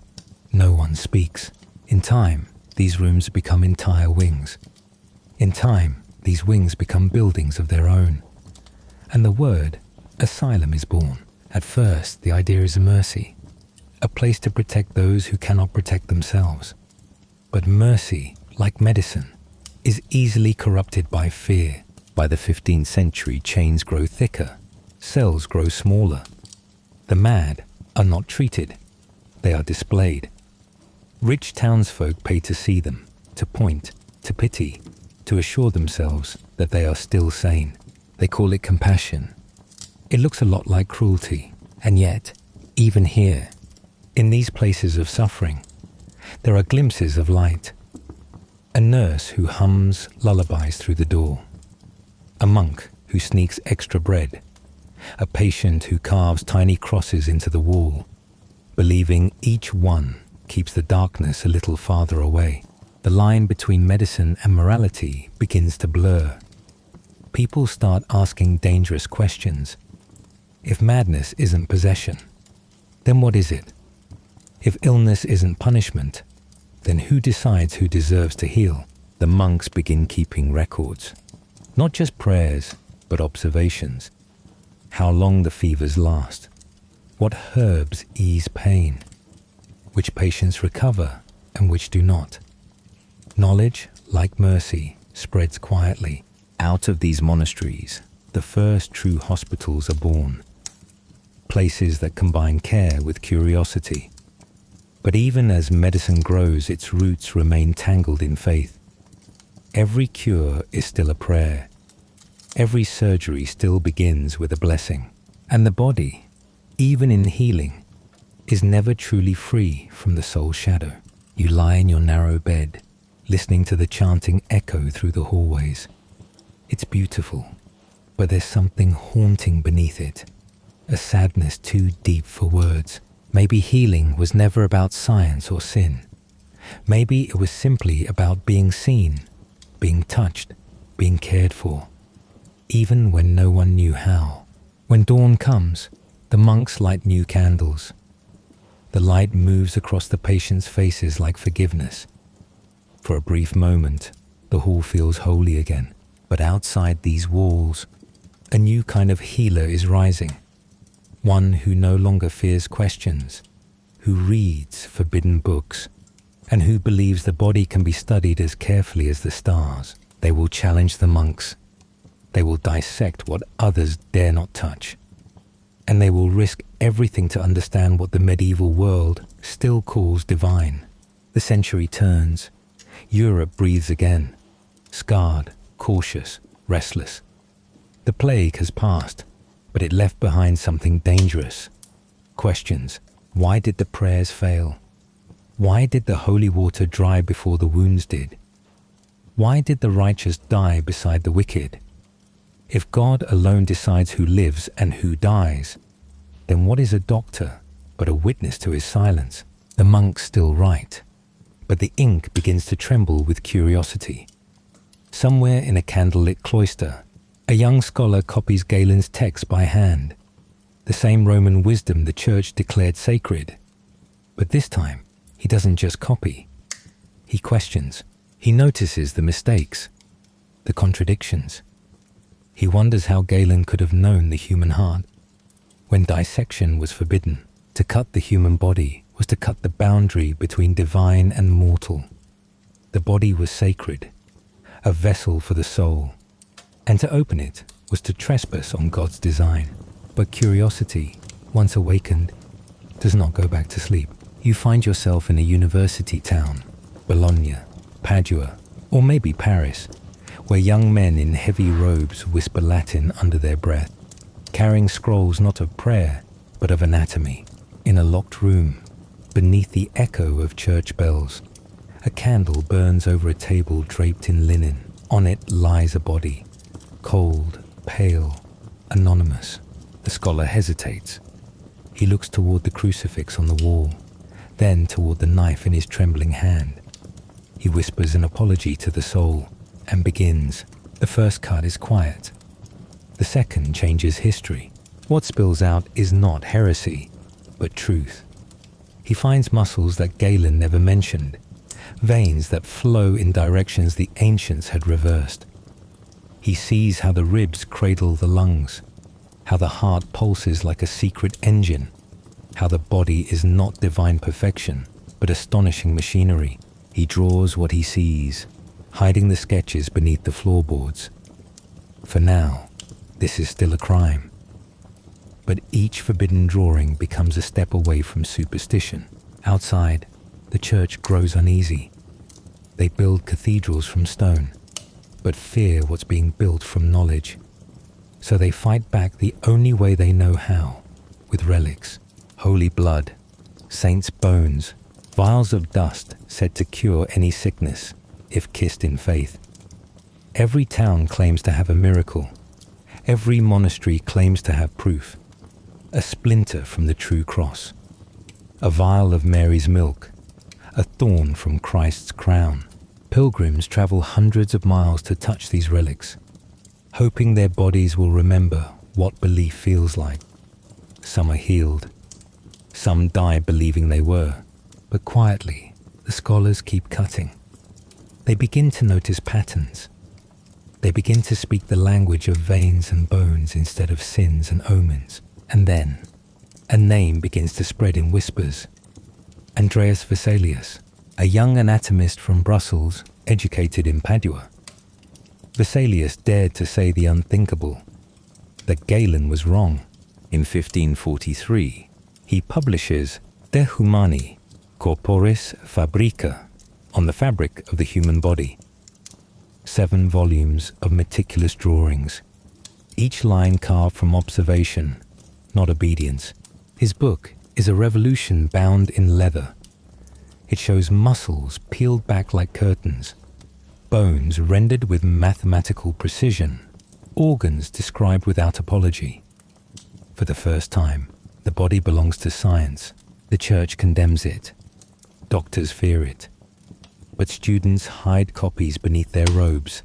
No one speaks. In time, these rooms become entire wings. In time, these wings become buildings of their own. And the word asylum is born. At first, the idea is a mercy, a place to protect those who cannot protect themselves. But mercy, like medicine, is easily corrupted by fear. By the 15th century, chains grow thicker, cells grow smaller. The mad are not treated, they are displayed. Rich townsfolk pay to see them, to point, to pity, to assure themselves that they are still sane. They call it compassion. It looks a lot like cruelty, and yet, even here, in these places of suffering, there are glimpses of light. A nurse who hums lullabies through the door. A monk who sneaks extra bread. A patient who carves tiny crosses into the wall, believing each one keeps the darkness a little farther away. The line between medicine and morality begins to blur. People start asking dangerous questions. If madness isn't possession, then what is it? If illness isn't punishment, then who decides who deserves to heal? The monks begin keeping records. Not just prayers, but observations. How long the fevers last. What herbs ease pain. which patients recover and which do not. Knowledge, like mercy, spreads quietly. Out of these monasteries, the first true hospitals are born. Places that combine care with curiosity. But even as medicine grows, its roots remain tangled in faith. Every cure is still a prayer. Every surgery still begins with a blessing. And the body, even in healing, is never truly free from the soul shadow. You lie in your narrow bed, listening to the chanting echo through the hallways. It's beautiful, but there's something haunting beneath it, a sadness too deep for words. Maybe healing was never about science or sin. Maybe it was simply about being seen, being touched, being cared for, even when no one knew how. When dawn comes, the monks light new candles. The light moves across the patients' faces like forgiveness. For a brief moment, the hall feels holy again. But outside these walls, a new kind of healer is rising. One who no longer fears questions, who reads forbidden books, and who believes the body can be studied as carefully as the stars. They will challenge the monks. They will dissect what others dare not touch. And they will risk everything to understand what the medieval world still calls divine. The century turns. Europe breathes again, scarred, cautious, restless. The plague has passed, but it left behind something dangerous. Questions. Why did the prayers fail? Why did the holy water dry before the wounds did? Why did the righteous die beside the wicked? If God alone decides who lives and who dies, then what is a doctor but a witness to his silence? The monks still write, but the ink begins to tremble with curiosity. Somewhere in a candlelit cloister, a young scholar copies Galen's text by hand, the same Roman wisdom the church declared sacred. But this time, he doesn't just copy. He questions. He notices the mistakes, the contradictions. He wonders how Galen could have known the human heart. When dissection was forbidden, to cut the human body was to cut the boundary between divine and mortal. The body was sacred, a vessel for the soul, and to open it was to trespass on God's design. But curiosity, once awakened, does not go back to sleep. You find yourself in a university town, Bologna, Padua, or maybe Paris, where young men in heavy robes whisper Latin under their breath, carrying scrolls not of prayer, but of anatomy. In a locked room, beneath the echo of church bells, a candle burns over a table draped in linen. On it lies a body, cold, pale, anonymous. The scholar hesitates. He looks toward the crucifix on the wall, then toward the knife in his trembling hand. He whispers an apology to the soul and begins. The first cut is quiet. The second changes history. What spills out is not heresy, but truth. He finds muscles that Galen never mentioned, veins that flow in directions the ancients had reversed. He sees how the ribs cradle the lungs, how the heart pulses like a secret engine, how the body is not divine perfection, but astonishing machinery. He draws what he sees, hiding the sketches beneath the floorboards. For now, this is still a crime. But each forbidden drawing becomes a step away from superstition. Outside, the church grows uneasy. They build cathedrals from stone, but fear what's being built from knowledge. So they fight back the only way they know how, with relics, holy blood, saints' bones, vials of dust said to cure any sickness, if kissed in faith. Every town claims to have a miracle. Every monastery claims to have proof. A splinter from the true cross, a vial of Mary's milk, a thorn from Christ's crown. Pilgrims travel hundreds of miles to touch these relics, hoping their bodies will remember what belief feels like. Some are healed. Some die believing they were. But quietly, the scholars keep cutting. They begin to notice patterns. They begin to speak the language of veins and bones instead of sins and omens. And then, a name begins to spread in whispers. Andreas Vesalius, a young anatomist from Brussels, educated in Padua. Vesalius dared to say the unthinkable, that Galen was wrong. In 1543, he publishes De Humani Corporis Fabrica, on the fabric of the human body. 7 volumes of meticulous drawings, each line carved from observation, not obedience. His book is a revolution bound in leather. It shows muscles peeled back like curtains, bones rendered with mathematical precision, organs described without apology. For the first time, the body belongs to science. The church condemns it. Doctors fear it. But students hide copies beneath their robes,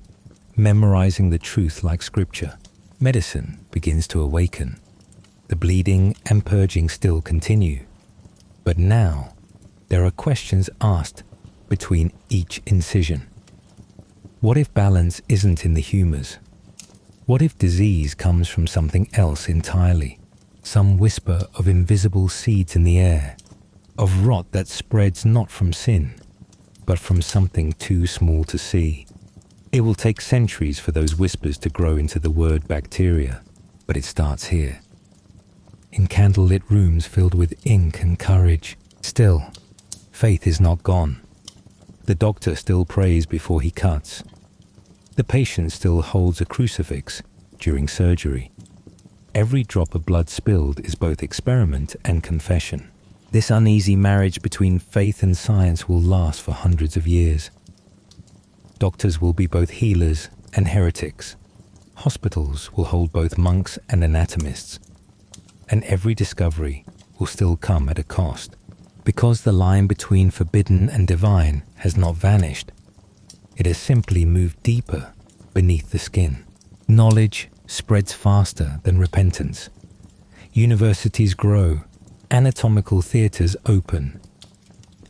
memorizing the truth like scripture. Medicine begins to awaken. The bleeding and purging still continue. But now, there are questions asked between each incision. What if balance isn't in the humors? What if disease comes from something else entirely? Some whisper of invisible seeds in the air, of rot that spreads not from sin, but from something too small to see. It will take centuries for those whispers to grow into the word bacteria, but it starts here. In candlelit rooms filled with ink and courage, still, faith is not gone. The doctor still prays before he cuts. The patient still holds a crucifix during surgery. Every drop of blood spilled is both experiment and confession. This uneasy marriage between faith and science will last for hundreds of years. Doctors will be both healers and heretics. Hospitals will hold both monks and anatomists. And every discovery will still come at a cost. Because the line between forbidden and divine has not vanished, it has simply moved deeper beneath the skin. Knowledge spreads faster than repentance. Universities grow, anatomical theatres open,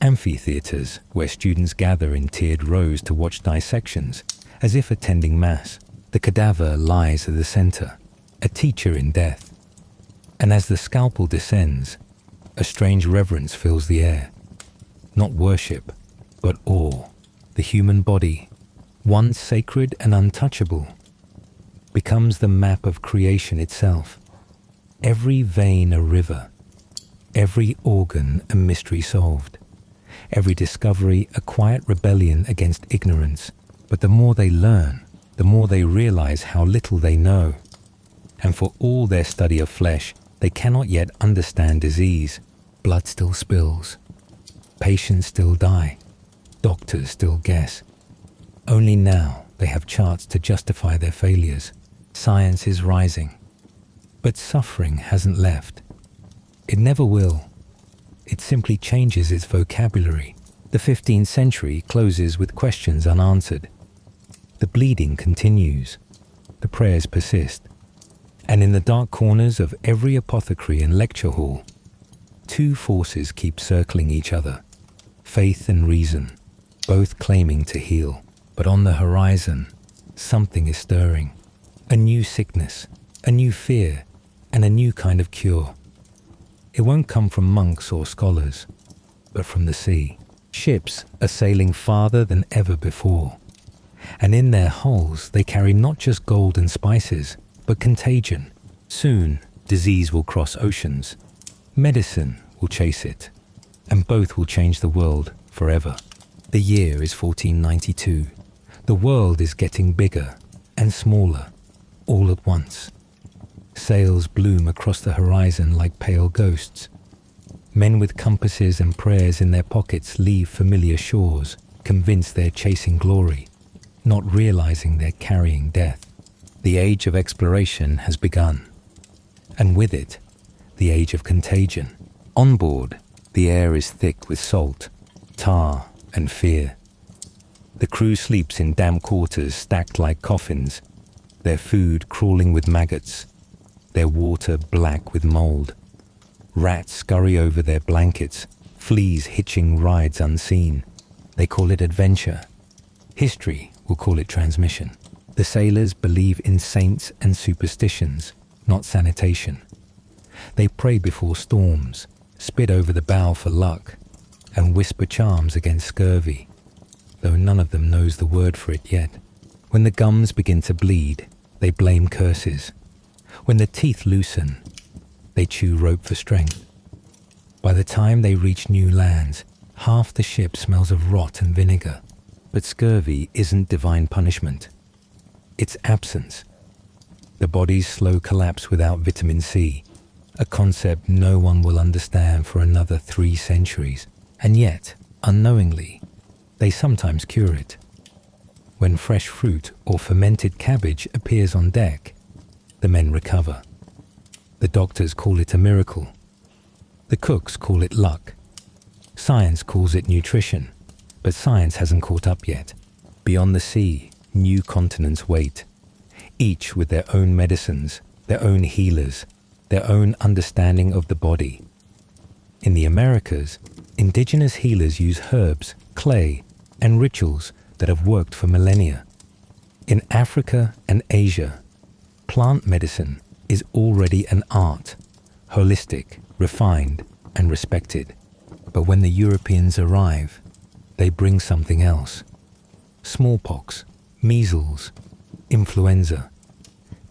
amphitheatres where students gather in tiered rows to watch dissections, as if attending mass. The cadaver lies at the centre, a teacher in death. And as the scalpel descends, a strange reverence fills the air. Not worship, but awe. The human body, once sacred and untouchable, becomes the map of creation itself. Every vein a river, every organ a mystery solved, every discovery a quiet rebellion against ignorance. But the more they learn, the more they realize how little they know. And for all their study of flesh, they cannot yet understand disease. Blood still spills. Patients still die. Doctors still guess. Only now they have charts to justify their failures. Science is rising. But suffering hasn't left. It never will. It simply changes its vocabulary. The 15th century closes with questions unanswered. The bleeding continues. The prayers persist. And in the dark corners of every apothecary and lecture hall, 2 forces keep circling each other, faith and reason, both claiming to heal. But on the horizon, something is stirring. A new sickness, a new fear, and a new kind of cure. It won't come from monks or scholars, but from the sea. Ships are sailing farther than ever before. And in their hulls, they carry not just gold and spices, but contagion. Soon, disease will cross oceans. Medicine will chase it. And both will change the world forever. The year is 1492. The world is getting bigger and smaller, all at once. Sails bloom across the horizon like pale ghosts. Men with compasses and prayers in their pockets leave familiar shores, convinced they're chasing glory, not realizing they're carrying death. The age of exploration has begun, and with it, the age of contagion. On board, the air is thick with salt, tar, and fear. The crew sleeps in damp quarters stacked like coffins, their food crawling with maggots, their water black with mold. Rats scurry over their blankets, fleas hitching rides unseen. They call it adventure. History will call it transmission. The sailors believe in saints and superstitions, not sanitation. They pray before storms, spit over the bow for luck, and whisper charms against scurvy, though none of them knows the word for it yet. When the gums begin to bleed, they blame curses. When the teeth loosen, they chew rope for strength. By the time they reach new lands, half the ship smells of rot and vinegar. But scurvy isn't divine punishment. It's absence. The body's slow collapse without vitamin C, a concept no one will understand for another 3 centuries. And yet, unknowingly, they sometimes cure it. When fresh fruit or fermented cabbage appears on deck, the men recover. The doctors call it a miracle. The cooks call it luck. Science calls it nutrition, but science hasn't caught up yet. Beyond the sea, new continents wait, each with their own medicines, their own healers, their own understanding of the body. In the Americas, indigenous healers use herbs, clay, and rituals that have worked for millennia. In Africa and Asia, plant medicine is already an art, holistic, refined, and respected. But when the Europeans arrive, they bring something else. Smallpox, measles, influenza,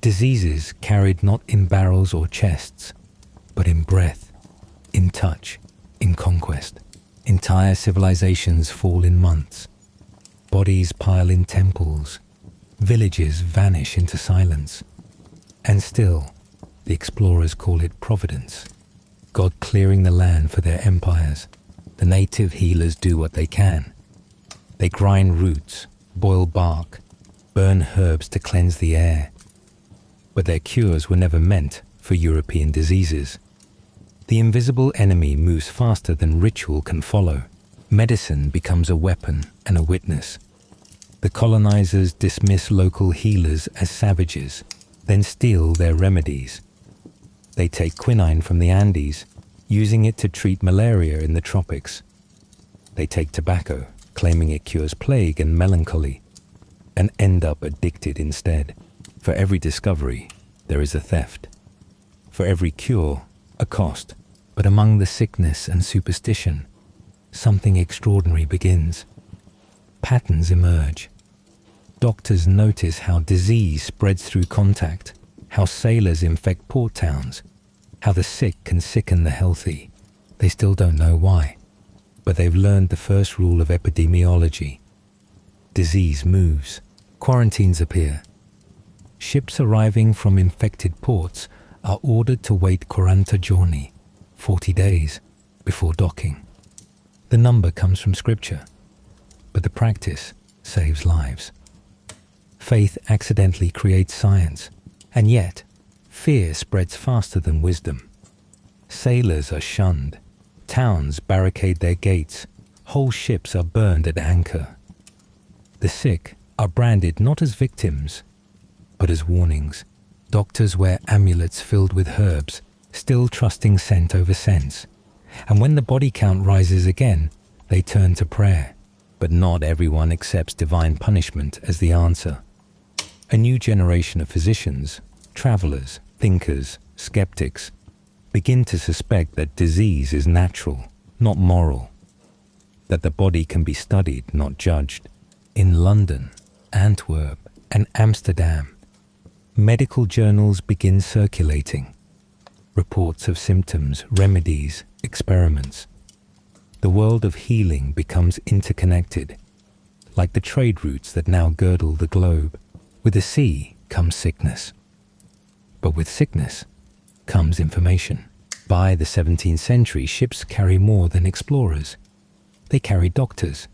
diseases carried not in barrels or chests, but in breath, in touch, in conquest. Entire civilizations fall in months. Bodies pile in temples. Villages vanish into silence. And still, the explorers call it providence. God clearing the land for their empires. The native healers do what they can. They grind roots, boil bark, burn herbs to cleanse the air. But their cures were never meant for European diseases. The invisible enemy moves faster than ritual can follow. Medicine becomes a weapon and a witness. The colonizers dismiss local healers as savages, then steal their remedies. They take quinine from the Andes, using it to treat malaria in the tropics. They take tobacco, claiming it cures plague and melancholy, and end up addicted instead. For every discovery, there is a theft. For every cure, a cost. But among the sickness and superstition, something extraordinary begins. Patterns emerge. Doctors notice how disease spreads through contact, how sailors infect port towns, how the sick can sicken the healthy. They still don't know why, but they've learned the first rule of epidemiology. Disease moves. Quarantines appear. Ships arriving from infected ports are ordered to wait 40 giorni, 40 days, before docking. The number comes from scripture, but the practice saves lives. Faith accidentally creates science, and yet fear spreads faster than wisdom. Sailors are shunned. Towns barricade their gates. Whole ships are burned at anchor. The sick are branded not as victims, but as warnings. Doctors wear amulets filled with herbs, still trusting scent over sense. And when the body count rises again, they turn to prayer. But not everyone accepts divine punishment as the answer. A new generation of physicians, travelers, thinkers, skeptics, begin to suspect that disease is natural, not moral. That the body can be studied, not judged. In London, Antwerp, and Amsterdam, medical journals begin circulating. Reports of symptoms, remedies, experiments. The world of healing becomes interconnected, like the trade routes that now girdle the globe. With the sea comes sickness. But with sickness comes information. By the 17th century, ships carry more than explorers. They carry doctors,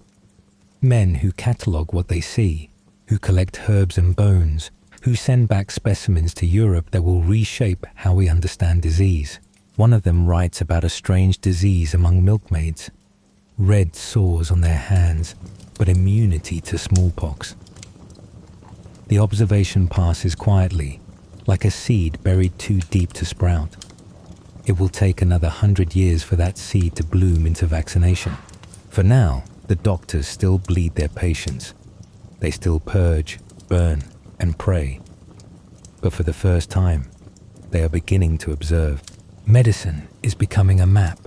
men who catalogue what they see, who collect herbs and bones, who send back specimens to Europe that will reshape how we understand disease. One of them writes about a strange disease among milkmaids. Red sores on their hands, but immunity to smallpox. The observation passes quietly, like a seed buried too deep to sprout. It will take another 100 years for that seed to bloom into vaccination. For now, the doctors still bleed their patients. They still purge, burn, and pray. But for the first time, they are beginning to observe. Medicine is becoming a map,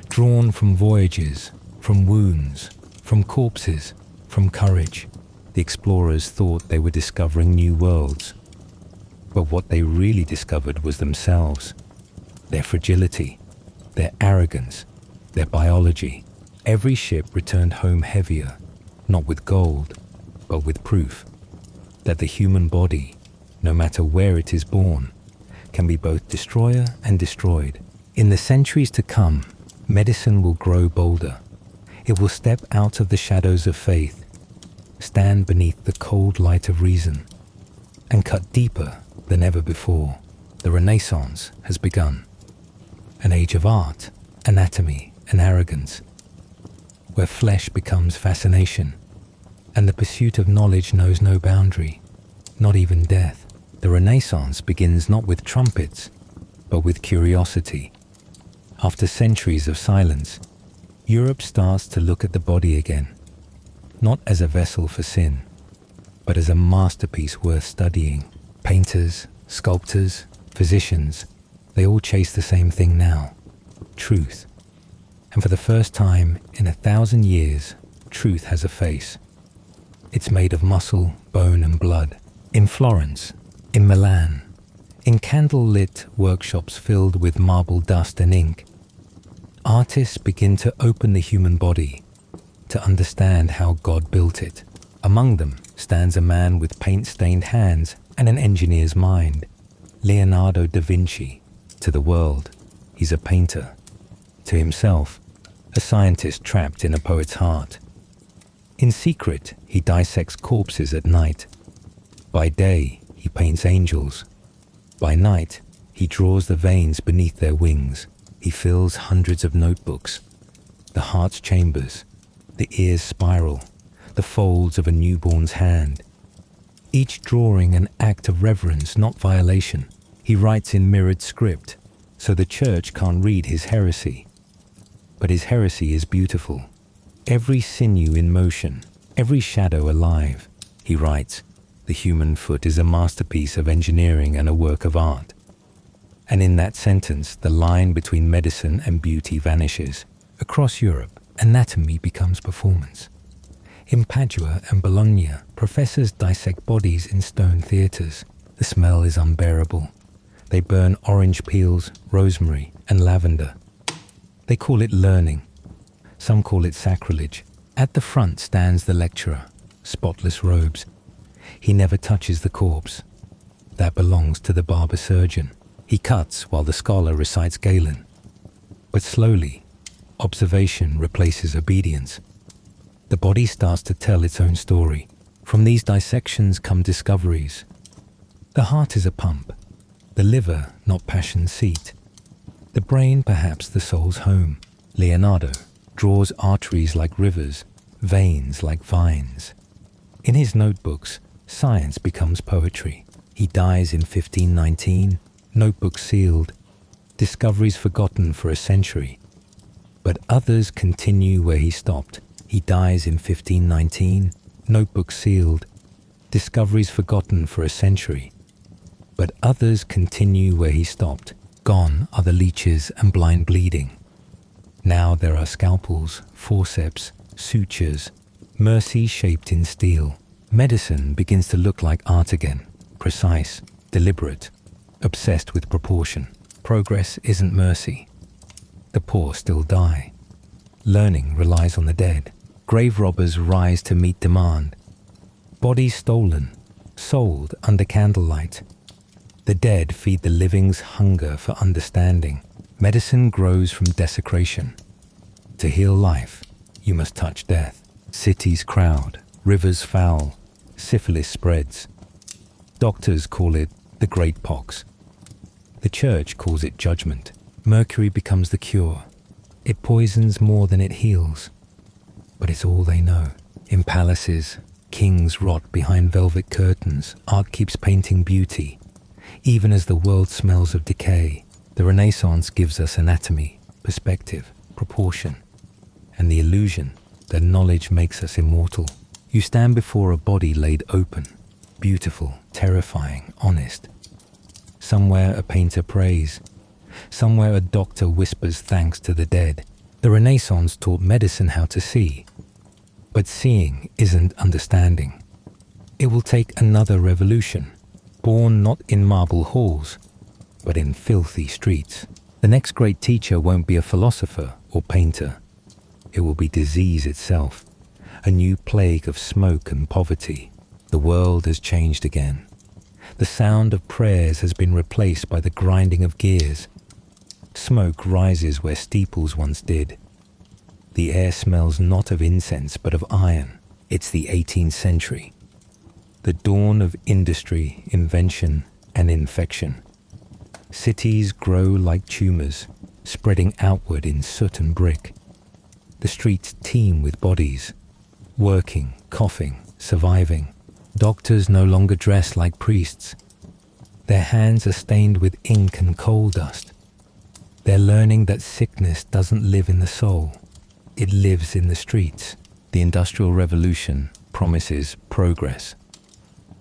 drawn from voyages, from wounds, from corpses, from courage. The explorers thought they were discovering new worlds. But what they really discovered was themselves, their fragility, their arrogance, their biology. Every ship returned home heavier, not with gold, but with proof that the human body, no matter where it is born, can be both destroyer and destroyed. In the centuries to come, medicine will grow bolder. It will step out of the shadows of faith, stand beneath the cold light of reason, and cut deeper than ever before. The Renaissance has begun. An age of art, anatomy, and arrogance, where flesh becomes fascination, and the pursuit of knowledge knows no boundary, not even death. The Renaissance begins not with trumpets, but with curiosity. After centuries of silence, Europe starts to look at the body again, not as a vessel for sin, but as a masterpiece worth studying. Painters, sculptors, physicians, they all chase the same thing now: truth. And for the first time in 1,000 years, truth has a face. It's made of muscle, bone, and blood. In Florence, in Milan, in candle-lit workshops filled with marble dust and ink, artists begin to open the human body to understand how God built it. Among them stands a man with paint-stained hands and an engineer's mind. Leonardo da Vinci. To the world, he's a painter. To himself, a scientist trapped in a poet's heart. In secret, he dissects corpses at night. By day, he paints angels. By night, he draws the veins beneath their wings. He fills hundreds of notebooks. The heart's chambers, the ear's spiral, the folds of a newborn's hand. Each drawing an act of reverence, not violation. He writes in mirrored script, so the church can't read his heresy. But his heresy is beautiful. Every sinew in motion, every shadow alive. He writes, the human foot is a masterpiece of engineering and a work of art. And in that sentence, the line between medicine and beauty vanishes. Across Europe, anatomy becomes performance. In Padua and Bologna, professors dissect bodies in stone theatres. The smell is unbearable. They burn orange peels, rosemary, and lavender. They call it learning. Some call it sacrilege. At the front stands the lecturer, spotless robes. He never touches the corpse. That belongs to the barber surgeon. He cuts while the scholar recites Galen. But slowly, observation replaces obedience. The body starts to tell its own story. From these dissections come discoveries. The heart is a pump. The liver, not passion's seat. The brain, perhaps the soul's home. Leonardo draws arteries like rivers, veins like vines. In his notebooks, science becomes poetry. He dies in 1519, notebook sealed, discoveries forgotten for a century. But others continue where he stopped. He dies in 1519, notebook sealed, discoveries forgotten for a century. But others continue where he stopped. Gone are the leeches and blind bleeding. Now there are scalpels, forceps, sutures, mercy shaped in steel. Medicine begins to look like art again, precise, deliberate, obsessed with proportion. Progress isn't mercy. The poor still die. Learning relies on the dead. Grave robbers rise to meet demand. Bodies stolen, sold under candlelight. The dead feed the living's hunger for understanding. Medicine grows from desecration. To heal life, you must touch death. Cities crowd, rivers foul, syphilis spreads. Doctors call it the Great Pox. The church calls it judgment. Mercury becomes the cure. It poisons more than it heals. But it's all they know. In palaces, kings rot behind velvet curtains. Art keeps painting beauty. Even as the world smells of decay, the Renaissance gives us anatomy, perspective, proportion, and the illusion that knowledge makes us immortal. You stand before a body laid open, beautiful, terrifying, honest. Somewhere a painter prays. Somewhere a doctor whispers thanks to the dead. The Renaissance taught medicine how to see, but seeing isn't understanding. It will take another revolution, born not in marble halls, but in filthy streets. The next great teacher won't be a philosopher or painter. It will be disease itself, a new plague of smoke and poverty. The world has changed again. The sound of prayers has been replaced by the grinding of gears. Smoke rises where steeples once did. The air smells not of incense but of iron. It's the 18th century. The dawn of industry, invention, and infection. Cities grow like tumors, spreading outward in soot and brick. The streets teem with bodies, working, coughing, surviving. Doctors no longer dress like priests. Their hands are stained with ink and coal dust. They're learning that sickness doesn't live in the soul. It lives in the streets. The Industrial Revolution promises progress,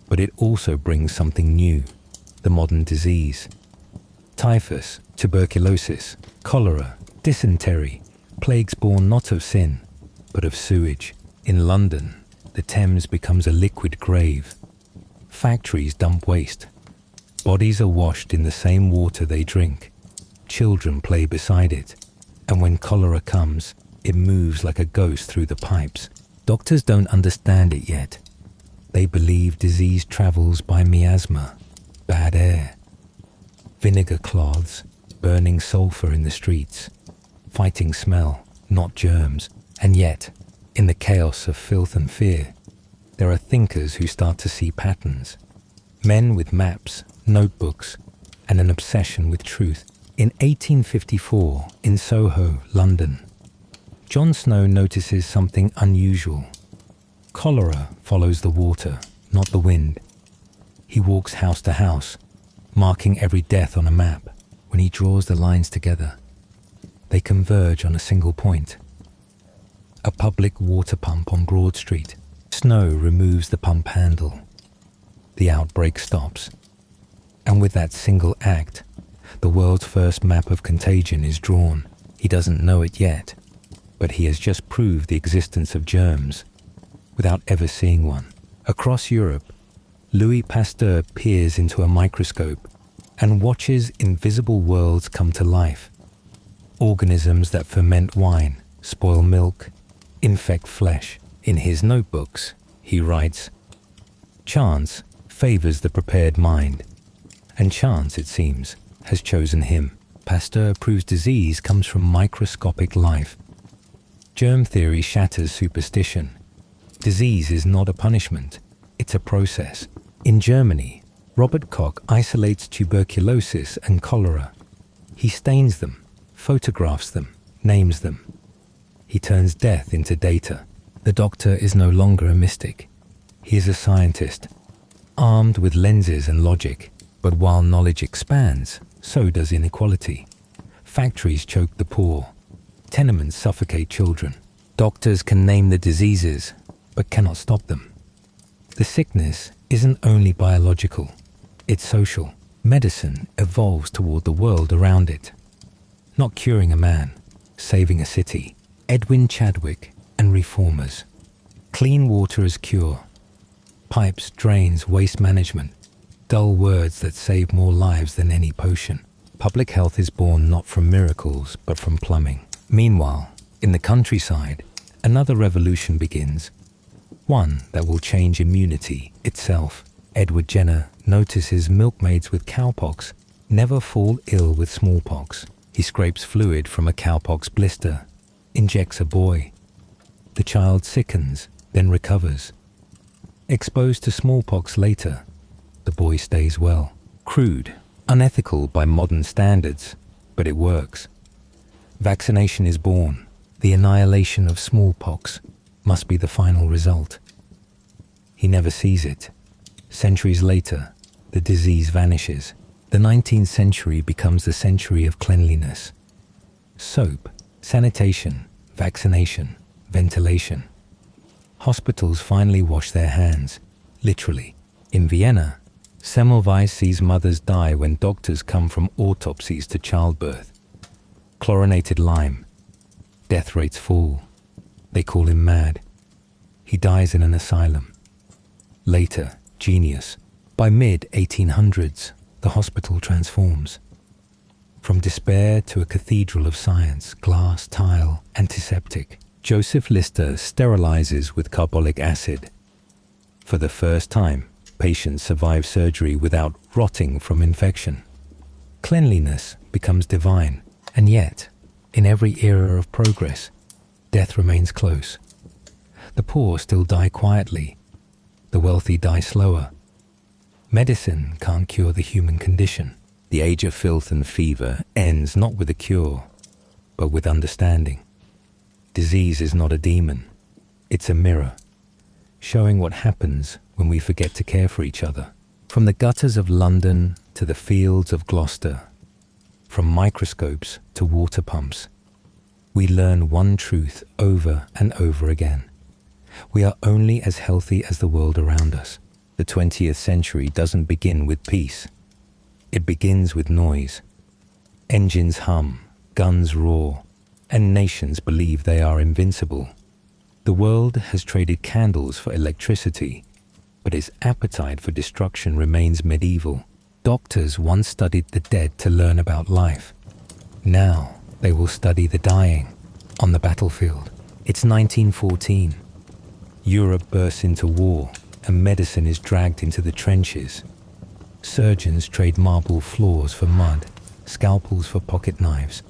but it also brings something new, the modern disease. Typhus, tuberculosis, cholera, dysentery, plagues born not of sin, but of sewage. In London, the Thames becomes a liquid grave. Factories dump waste. Bodies are washed in the same water they drink. Children play beside it. And when cholera comes, it moves like a ghost through the pipes. Doctors don't understand it yet. They believe disease travels by miasma, bad air. Vinegar cloths, burning sulfur in the streets, fighting smell, not germs. And yet, in the chaos of filth and fear, there are thinkers who start to see patterns. Men with maps, notebooks, and an obsession with truth. In 1854, in Soho, London, John Snow notices something unusual. Cholera follows the water, not the wind. He walks house to house, marking every death on a map. When he draws the lines together, they converge on a single point. A public water pump on Broad Street. Snow removes the pump handle. The outbreak stops. And with that single act, the world's first map of contagion is drawn. He doesn't know it yet, but he has just proved the existence of germs without ever seeing one. Across Europe, Louis Pasteur peers into a microscope and watches invisible worlds come to life. Organisms that ferment wine, spoil milk, infect flesh. In his notebooks, he writes, "Chance favors the prepared mind, and chance, it seems, has chosen him." Pasteur proves disease comes from microscopic life. Germ theory shatters superstition. Disease is not a punishment, it's a process. In Germany, Robert Koch isolates tuberculosis and cholera. He stains them, photographs them, names them. He turns death into data. The doctor is no longer a mystic. He is a scientist, armed with lenses and logic. But while knowledge expands, so does inequality. Factories choke the poor. Tenements suffocate children. Doctors can name the diseases, but cannot stop them. The sickness isn't only biological, it's social. Medicine evolves toward the world around it. Not curing a man, saving a city. Edwin Chadwick and reformers. Clean water as cure. Pipes, drains, waste management. Dull words that save more lives than any potion. Public health is born not from miracles, but from plumbing. Meanwhile, in the countryside, another revolution begins. One that will change immunity itself. Edward Jenner notices milkmaids with cowpox never fall ill with smallpox. He scrapes fluid from a cowpox blister, injects a boy. The child sickens, then recovers. Exposed to smallpox later, the boy stays well. Crude, unethical by modern standards, but it works. Vaccination is born. The annihilation of smallpox must be the final result. He never sees it. Centuries later, the disease vanishes. The 19th century becomes the century of cleanliness. Soap, sanitation, vaccination, ventilation. Hospitals finally wash their hands, literally. In Vienna, Semmelweis sees mothers die when doctors come from autopsies to childbirth. Chlorinated lime. Death rates fall. They call him mad. He dies in an asylum. Later, genius. By mid-1800s, the hospital transforms. From despair to a cathedral of science, glass, tile, antiseptic, Joseph Lister sterilizes with carbolic acid. For the first time, patients survive surgery without rotting from infection. Cleanliness becomes divine, and yet, in every era of progress, death remains close. The poor still die quietly. The wealthy die slower. Medicine can't cure the human condition. The age of filth and fever ends not with a cure, but with understanding. Disease is not a demon. It's a mirror, showing what happens when we forget to care for each other. From the gutters of London to the fields of Gloucester, from microscopes to water pumps, we learn one truth over and over again. We are only as healthy as the world around us. The 20th century doesn't begin with peace. It begins with noise. Engines hum, guns roar, and nations believe they are invincible. The world has traded candles for electricity, but its appetite for destruction remains medieval. Doctors once studied the dead to learn about life. Now they will study the dying on the battlefield. It's 1914. Europe bursts into war, and medicine is dragged into the trenches. Surgeons trade marble floors for mud, scalpels for pocket knives,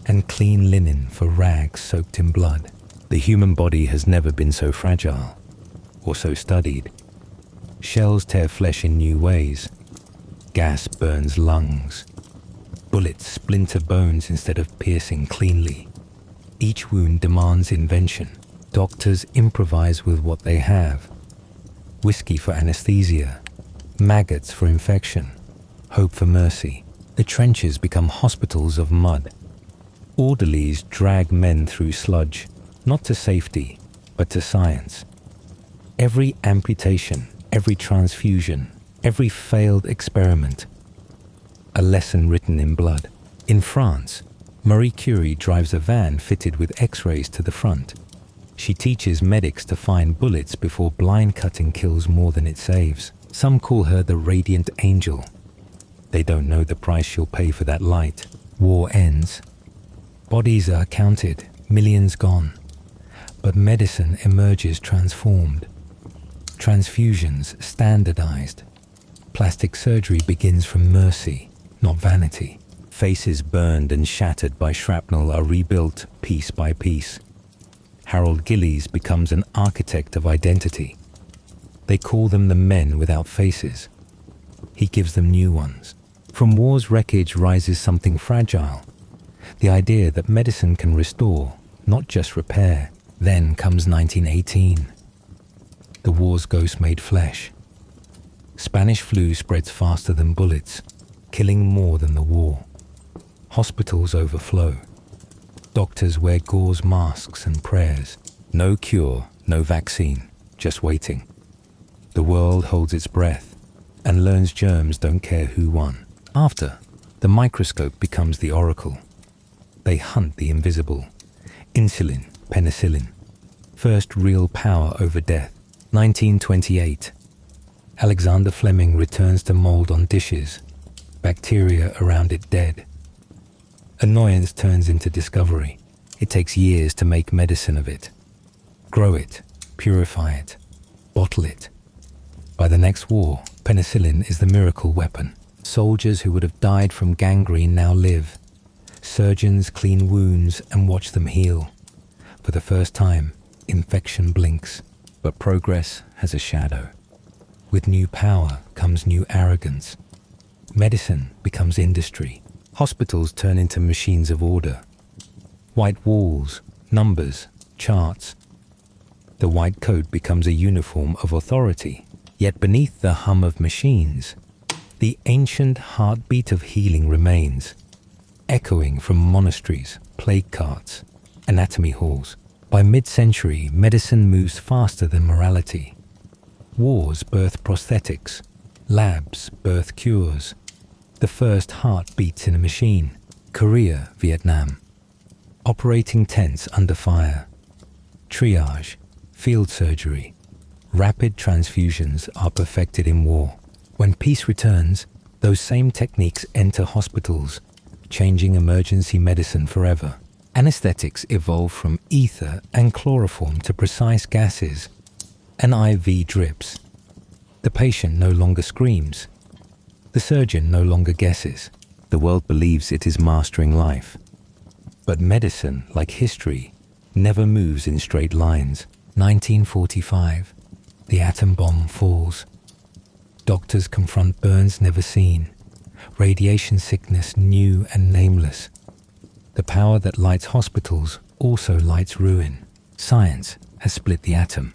and clean linen for rags soaked in blood. The human body has never been so fragile, or so studied. Shells tear flesh in new ways. Gas burns lungs. Bullets splinter bones instead of piercing cleanly. Each wound demands invention. Doctors improvise with what they have. Whiskey for anesthesia, maggots for infection, hope for mercy. The trenches become hospitals of mud. Orderlies drag men through sludge, not to safety, but to science. Every amputation, every transfusion, every failed experiment, a lesson written in blood. In France, Marie Curie drives a van fitted with X-rays to the front. She teaches medics to find bullets before blind cutting kills more than it saves. Some call her the radiant angel. They don't know the price she'll pay for that light. War ends. Bodies are counted, millions gone. But medicine emerges transformed. Transfusions standardized. Plastic surgery begins from mercy, not vanity. Faces burned and shattered by shrapnel are rebuilt piece by piece. Harold Gillies becomes an architect of identity. They call them the men without faces. He gives them new ones. From war's wreckage rises something fragile. The idea that medicine can restore, not just repair. Then comes 1918. The war's ghost made flesh. Spanish flu spreads faster than bullets, killing more than the war. Hospitals overflow. Doctors wear gauze masks and prayers. No cure, no vaccine, just waiting. The world holds its breath and learns germs don't care who won. After, the microscope becomes the oracle. They hunt the invisible. Insulin, penicillin. First real power over death. 1928. Alexander Fleming returns to mold on dishes. Bacteria around it dead. Annoyance turns into discovery. It takes years to make medicine of it. Grow it, purify it, bottle it. By the next war, penicillin is the miracle weapon. Soldiers who would have died from gangrene now live. Surgeons clean wounds and watch them heal. For the first time, infection blinks, but progress has a shadow. With new power comes new arrogance. Medicine becomes industry. Hospitals turn into machines of order. White walls, numbers, charts. The white coat becomes a uniform of authority. Yet beneath the hum of machines, the ancient heartbeat of healing remains, echoing from monasteries, plague carts, anatomy halls. By mid-century, medicine moves faster than morality. Wars birth prosthetics. Labs birth cures. The first heart beats in a machine. Korea, Vietnam. operating tents under fire, triage, field surgery, rapid transfusions are perfected in war. When peace returns, those same techniques enter hospitals, changing emergency medicine forever. Anesthetics evolve from ether and chloroform to precise gases and IV drips. The patient no longer screams. The surgeon no longer guesses. The world believes it is mastering life. But medicine, like history, never moves in straight lines. 1945, the atom bomb falls. Doctors confront burns never seen, radiation sickness new and nameless. The power that lights hospitals also lights ruin. Science has split the atom,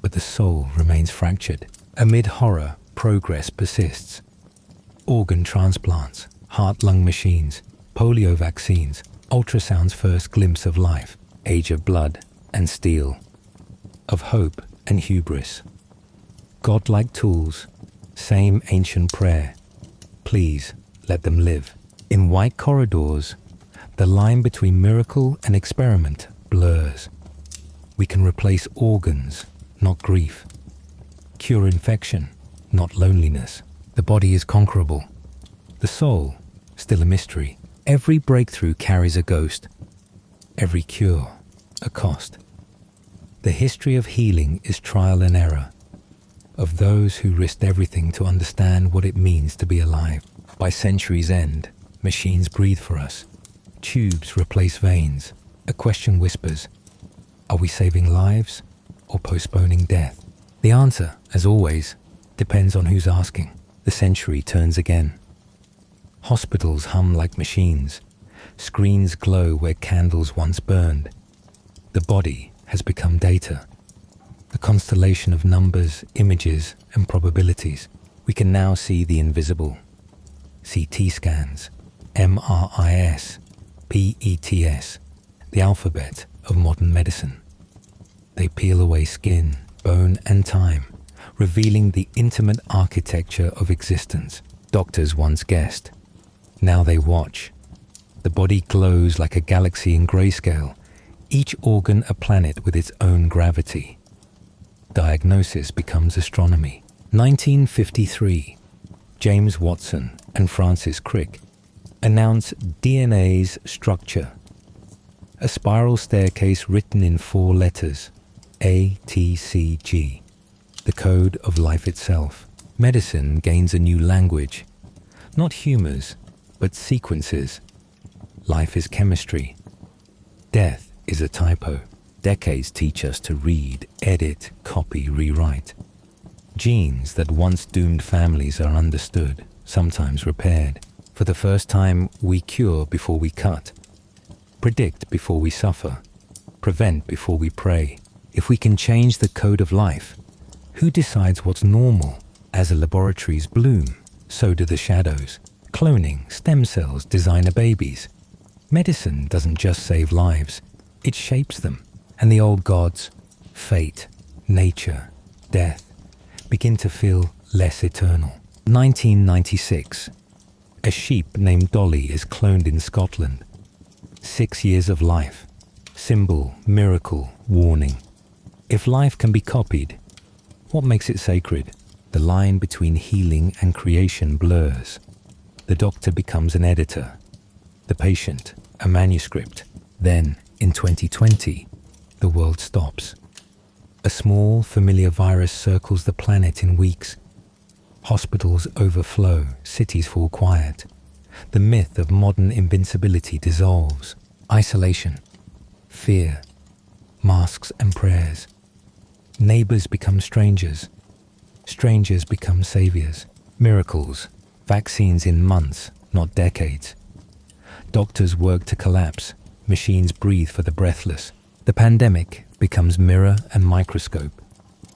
but the soul remains fractured. Amid horror, progress persists. Organ transplants, heart-lung machines, polio vaccines, ultrasound's first glimpse of life, age of blood and steel, of hope and hubris. Godlike tools, same ancient prayer. Please let them live. In white corridors, the line between miracle and experiment blurs. We can replace organs, not grief. Cure infection, not loneliness. The body is conquerable. The soul, still a mystery. Every breakthrough carries a ghost. Every cure, a cost. The history of healing is trial and error, of those who risked everything to understand what it means to be alive. By century's end, machines breathe for us. Tubes replace veins. A question whispers, are we saving lives or postponing death? The answer, as always, depends on who's asking. The century turns again. Hospitals hum like machines. Screens glow where candles once burned. The body has become data, a constellation of numbers, images, and probabilities. We can now see the invisible. CT scans, MRIs, PETs, the alphabet of modern medicine. They peel away skin, bone, and time, revealing the intimate architecture of existence. Doctors once guessed. Now they watch. The body glows like a galaxy in grayscale, each organ a planet with its own gravity. Diagnosis becomes astronomy. 1953, James Watson and Francis Crick announce DNA's structure. A spiral staircase written in 4 letters, ATCG, the code of life itself. Medicine gains a new language, not humors, but sequences. Life is chemistry. Death is a typo. Decades teach us to read, edit, copy, rewrite. Genes that once doomed families are understood, sometimes repaired. For the first time, we cure before we cut, predict before we suffer, prevent before we pray. If we can change the code of life, who decides what's normal? As the laboratories bloom, so do the shadows. Cloning, stem cells, designer babies. Medicine doesn't just save lives, it shapes them. And the old gods, fate, nature, death, begin to feel less eternal. 1996. A sheep named Dolly is cloned in Scotland. 6 years of life. Symbol, miracle, warning. If life can be copied, what makes it sacred? The line between healing and creation blurs. The doctor becomes an editor. The patient, a manuscript. Then, in 2020, the world stops. A small, familiar virus circles the planet in weeks. Hospitals overflow, cities fall quiet. The myth of modern invincibility dissolves. Isolation, fear, masks and prayers. Neighbors become strangers. Strangers become saviors. Miracles, vaccines in months, not decades. Doctors work to collapse. Machines breathe for the breathless. The pandemic becomes mirror and microscope,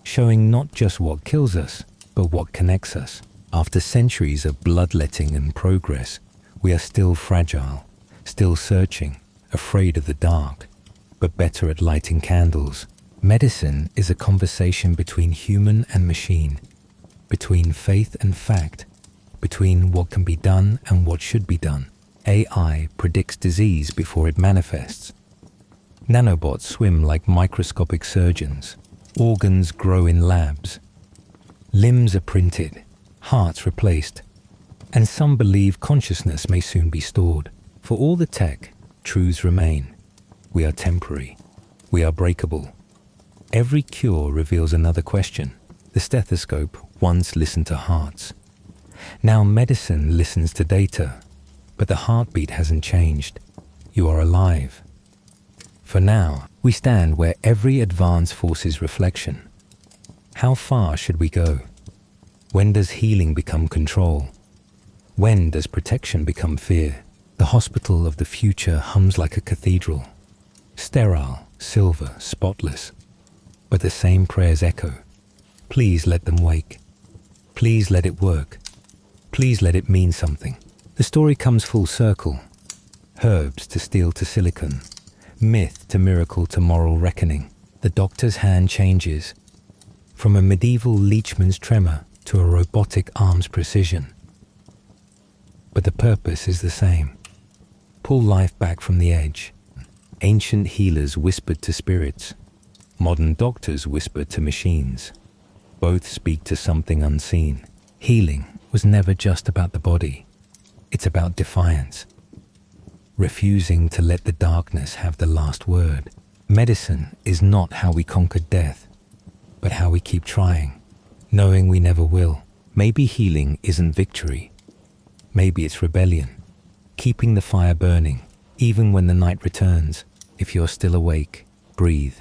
showing not just what kills us, but what connects us. After centuries of bloodletting and progress, we are still fragile, still searching, afraid of the dark, but better at lighting candles. Medicine is a conversation between human and machine, between faith and fact, between what can be done and what should be done. AI predicts disease before it manifests. Nanobots swim like microscopic surgeons. Organs grow in labs. Limbs are printed, hearts replaced, and some believe consciousness may soon be stored. For all the tech, truths remain. We are temporary. We are breakable. Every cure reveals another question. The stethoscope once listened to hearts. Now medicine listens to data, but the heartbeat hasn't changed. You are alive. For now, we stand where every advance forces reflection. How far should we go? When does healing become control? When does protection become fear? The hospital of the future hums like a cathedral. Sterile, silver, spotless. But the same prayers echo. Please let them wake. Please let it work. Please let it mean something. The story comes full circle. Herbs to steel to silicon. Myth to miracle to moral reckoning. The doctor's hand changes. From a medieval leechman's tremor to a robotic arm's precision. But the purpose is the same. Pull life back from the edge. Ancient healers whispered to spirits. Modern doctors whispered to machines. Both speak to something unseen. Healing was never just about the body. It's about defiance. Refusing to let the darkness have the last word. Medicine is not how we conquer death, but how we keep trying, knowing we never will. Maybe healing isn't victory. Maybe it's rebellion. Keeping the fire burning, even when the night returns. If you're still awake, breathe.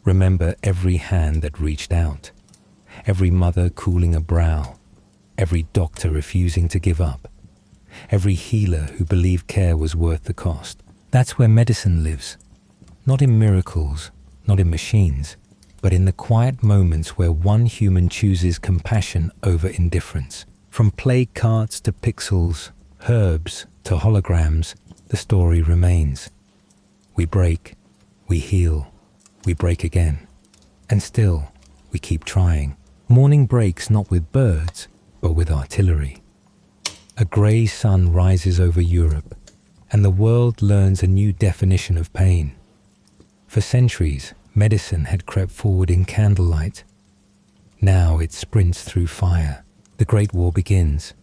Remember every hand that reached out. Every mother cooling a brow. Every doctor refusing to give up. Every healer who believed care was worth the cost. That's where medicine lives. Not in miracles, not in machines, but in the quiet moments where one human chooses compassion over indifference. From plague cards to pixels, herbs to holograms, the story remains. We break, we heal, we break again. And still, we keep trying. Morning breaks not with birds, but with artillery. A grey sun rises over Europe, and the world learns a new definition of pain. For centuries, medicine had crept forward in candlelight. Now it sprints through fire. The Great War begins,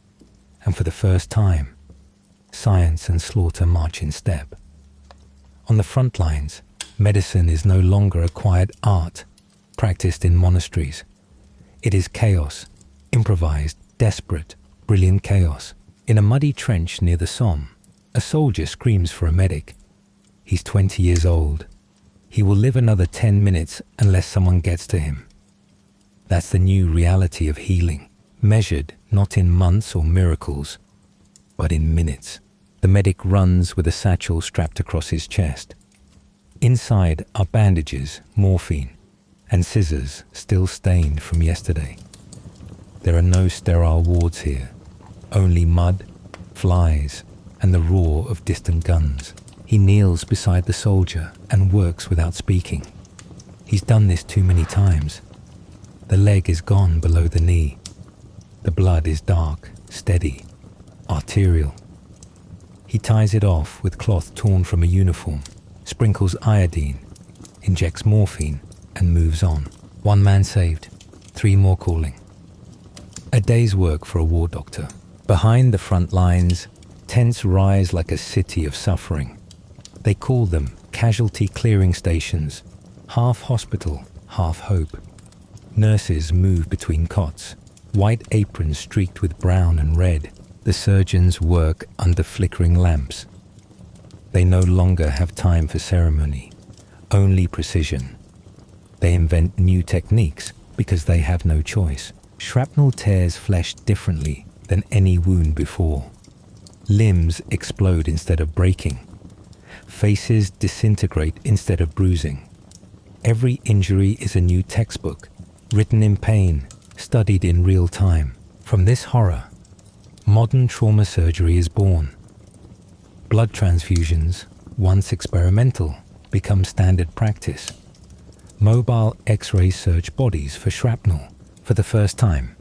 and for the first time, science and slaughter march in step. On the front lines, medicine is no longer a quiet art practiced in monasteries. It is chaos, improvised, desperate, brilliant chaos. In a muddy trench near the Somme, a soldier screams for a medic. He's 20 years old. He will live another 10 minutes unless someone gets to him. That's the new reality of healing, measured not in months or miracles, but in minutes. The medic runs with a satchel strapped across his chest. Inside are bandages, morphine, and scissors still stained from yesterday. There are no sterile wards here. Only mud, flies, and the roar of distant guns. He kneels beside the soldier and works without speaking. He's done this too many times. The leg is gone below the knee. The blood is dark, steady, arterial. He ties it off with cloth torn from a uniform, sprinkles iodine, injects morphine, and moves on. 1 man saved, 3 more calling. A day's work for a war doctor. Behind the front lines, tents rise like a city of suffering. They call them casualty clearing stations, half hospital, half hope. Nurses move between cots, white aprons streaked with brown and red. The surgeons work under flickering lamps. They no longer have time for ceremony, only precision. They invent new techniques because they have no choice. Shrapnel tears flesh differently than any wound before. Limbs explode instead of breaking. Faces disintegrate instead of bruising. Every injury is a new textbook, written in pain, studied in real time. From this horror, modern trauma surgery is born. Blood transfusions, once experimental, become standard practice. Mobile X-ray search bodies for shrapnel for the first time.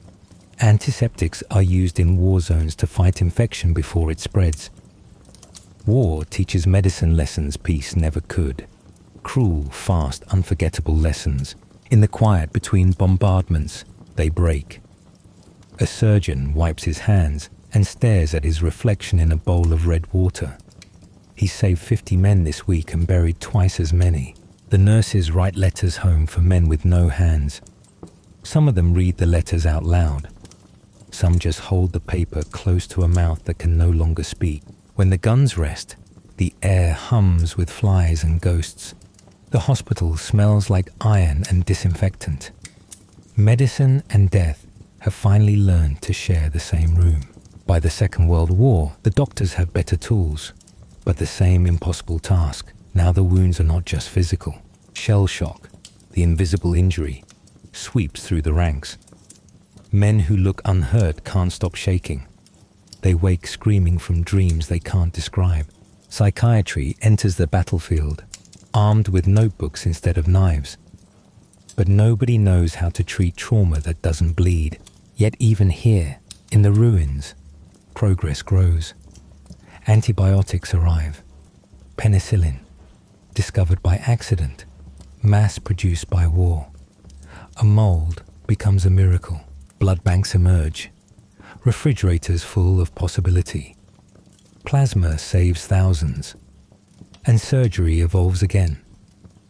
Antiseptics are used in war zones to fight infection before it spreads. War teaches medicine lessons peace never could. Cruel, fast, unforgettable lessons. In the quiet between bombardments, they break. A surgeon wipes his hands and stares at his reflection in a bowl of red water. He saved 50 men this week and buried twice as many. The nurses write letters home for men with no hands. Some of them read the letters out loud. Some just hold the paper close to a mouth that can no longer speak. When the guns rest, the air hums with flies and ghosts. The hospital smells like iron and disinfectant. Medicine and death have finally learned to share the same room. By the Second World War, the doctors have better tools, but the same impossible task. Now the wounds are not just physical. Shell shock, the invisible injury, sweeps through the ranks. Men who look unhurt can't stop shaking. They wake screaming from dreams they can't describe. Psychiatry enters the battlefield, armed with notebooks instead of knives. But nobody knows how to treat trauma that doesn't bleed. Yet even here, in the ruins, progress grows. Antibiotics arrive. Penicillin, discovered by accident, mass-produced by war. A mold becomes a miracle. Blood banks emerge. Refrigerators full of possibility. Plasma saves thousands. And surgery evolves again.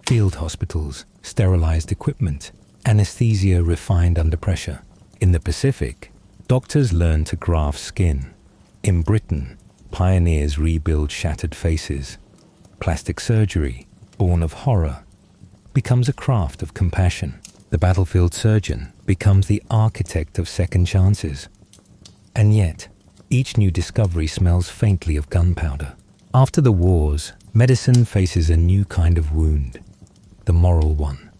Field hospitals, sterilized equipment, anesthesia refined under pressure. In the Pacific, doctors learn to graft skin. In Britain, pioneers rebuild shattered faces. Plastic surgery, born of horror, becomes a craft of compassion. The battlefield surgeon becomes the architect of second chances. And yet, each new discovery smells faintly of gunpowder. After the wars, medicine faces a new kind of wound, the moral one.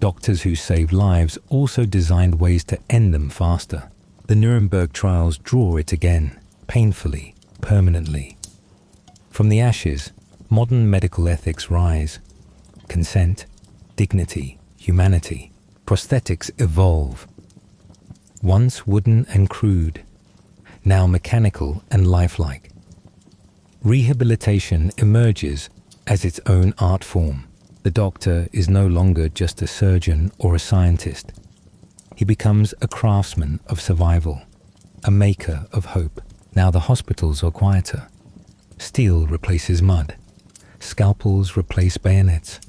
Doctors who saved lives also designed ways to end them faster. The Nuremberg trials draw it again, painfully, permanently. From the ashes, modern medical ethics rise. Consent, dignity, humanity. Prosthetics evolve. Once wooden and crude, now mechanical and lifelike. Rehabilitation emerges as its own art form. The doctor is no longer just a surgeon or a scientist. He becomes a craftsman of survival, a maker of hope. Now the hospitals are quieter. Steel replaces mud. Scalpels replace bayonets.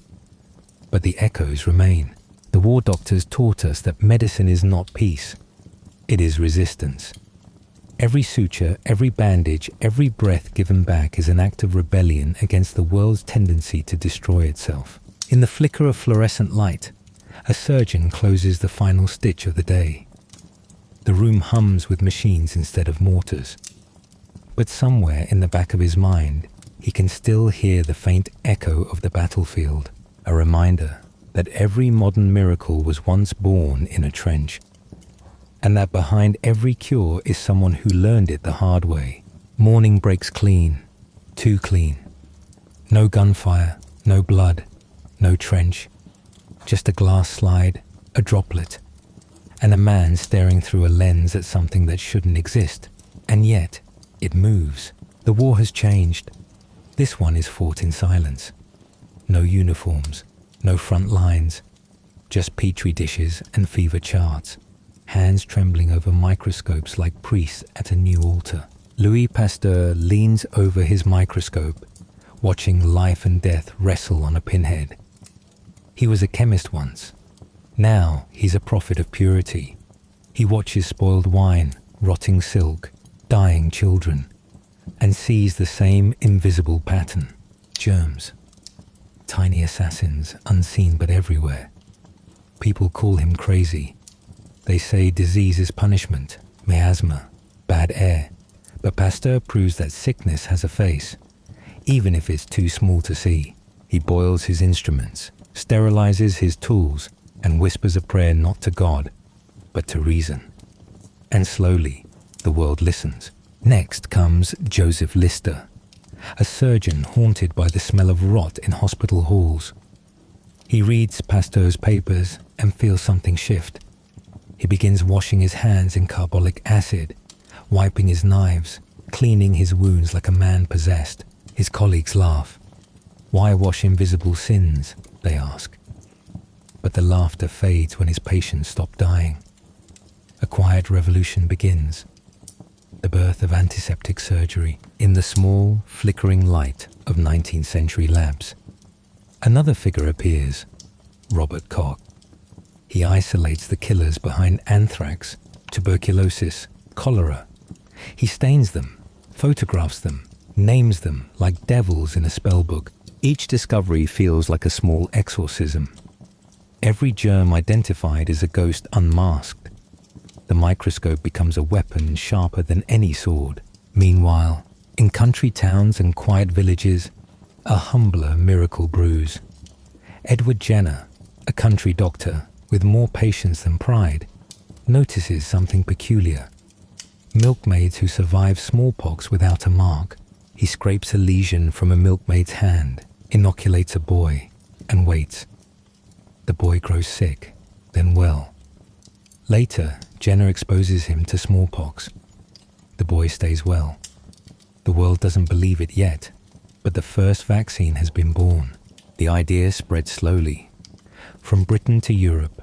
But the echoes remain. The war doctors taught us that medicine is not peace. It is resistance. Every suture, every bandage, every breath given back is an act of rebellion against the world's tendency to destroy itself. In the flicker of fluorescent light, a surgeon closes the final stitch of the day. The room hums with machines instead of mortars. But somewhere in the back of his mind, he can still hear the faint echo of the battlefield, a reminder that every modern miracle was once born in a trench, and that behind every cure is someone who learned it the hard way. Morning breaks clean, too clean. No gunfire, no blood, no trench, just a glass slide, a droplet, and a man staring through a lens at something that shouldn't exist. And yet, it moves. The war has changed. This one is fought in silence. No uniforms, no front lines, just petri dishes and fever charts, hands trembling over microscopes like priests at a new altar. Louis Pasteur leans over his microscope, watching life and death wrestle on a pinhead. He was a chemist once. Now he's a prophet of purity. He watches spoiled wine, rotting silk, dying children, and sees the same invisible pattern. Germs. Tiny assassins, unseen but everywhere. People call him crazy. They say disease is punishment, miasma, bad air. But Pasteur proves that sickness has a face, even if it's too small to see. He boils his instruments, sterilizes his tools, and whispers a prayer not to God, but to reason. And slowly, the world listens. Next comes Joseph Lister, a surgeon haunted by the smell of rot in hospital halls. He reads Pasteur's papers and feels something shift. He begins washing his hands in carbolic acid, wiping his knives, cleaning his wounds like a man possessed. His colleagues laugh. Why wash invisible sins, they ask. But the laughter fades when his patients stop dying. A quiet revolution begins. The birth of antiseptic surgery in the small, flickering light of 19th century labs. Another figure appears, Robert Koch. He isolates the killers behind anthrax, tuberculosis, cholera. He stains them, photographs them, names them like devils in a spellbook. Each discovery feels like a small exorcism. Every germ identified is a ghost unmasked. The microscope becomes a weapon sharper than any sword. Meanwhile, in country towns and quiet villages, a humbler miracle brews. Edward Jenner, a country doctor with more patience than pride, notices something peculiar. Milkmaids who survive smallpox without a mark. He scrapes a lesion from a milkmaid's hand, inoculates a boy, and waits. The boy grows sick, then well. Later, Jenner exposes him to smallpox. The boy stays well. The world doesn't believe it yet, but the first vaccine has been born. The idea spreads slowly. From Britain to Europe,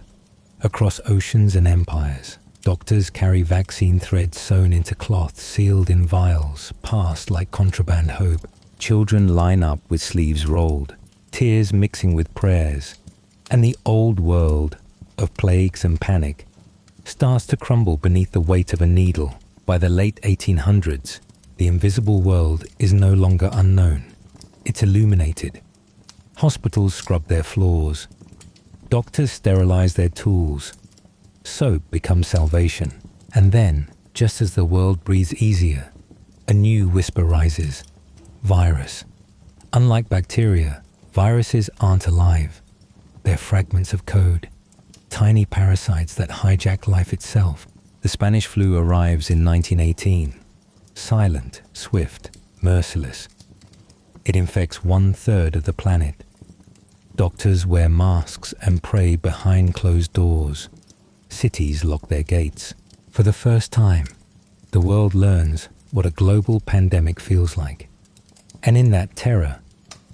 across oceans and empires, doctors carry vaccine threads sewn into cloth, sealed in vials, passed like contraband hope. Children line up with sleeves rolled, tears mixing with prayers, and the old world of plagues and panic starts to crumble beneath the weight of a needle. By the late 1800s, the invisible world is no longer unknown. It's illuminated. Hospitals scrub their floors. Doctors sterilize their tools. Soap becomes salvation. And then, just as the world breathes easier, a new whisper rises. Virus. Unlike bacteria, viruses aren't alive. They're fragments of code, tiny parasites that hijack life itself. The Spanish flu arrives in 1918. Silent, swift, merciless. It infects 1/3 of the planet. Doctors wear masks and pray behind closed doors. Cities lock their gates. For the first time, the world learns what a global pandemic feels like. And in that terror,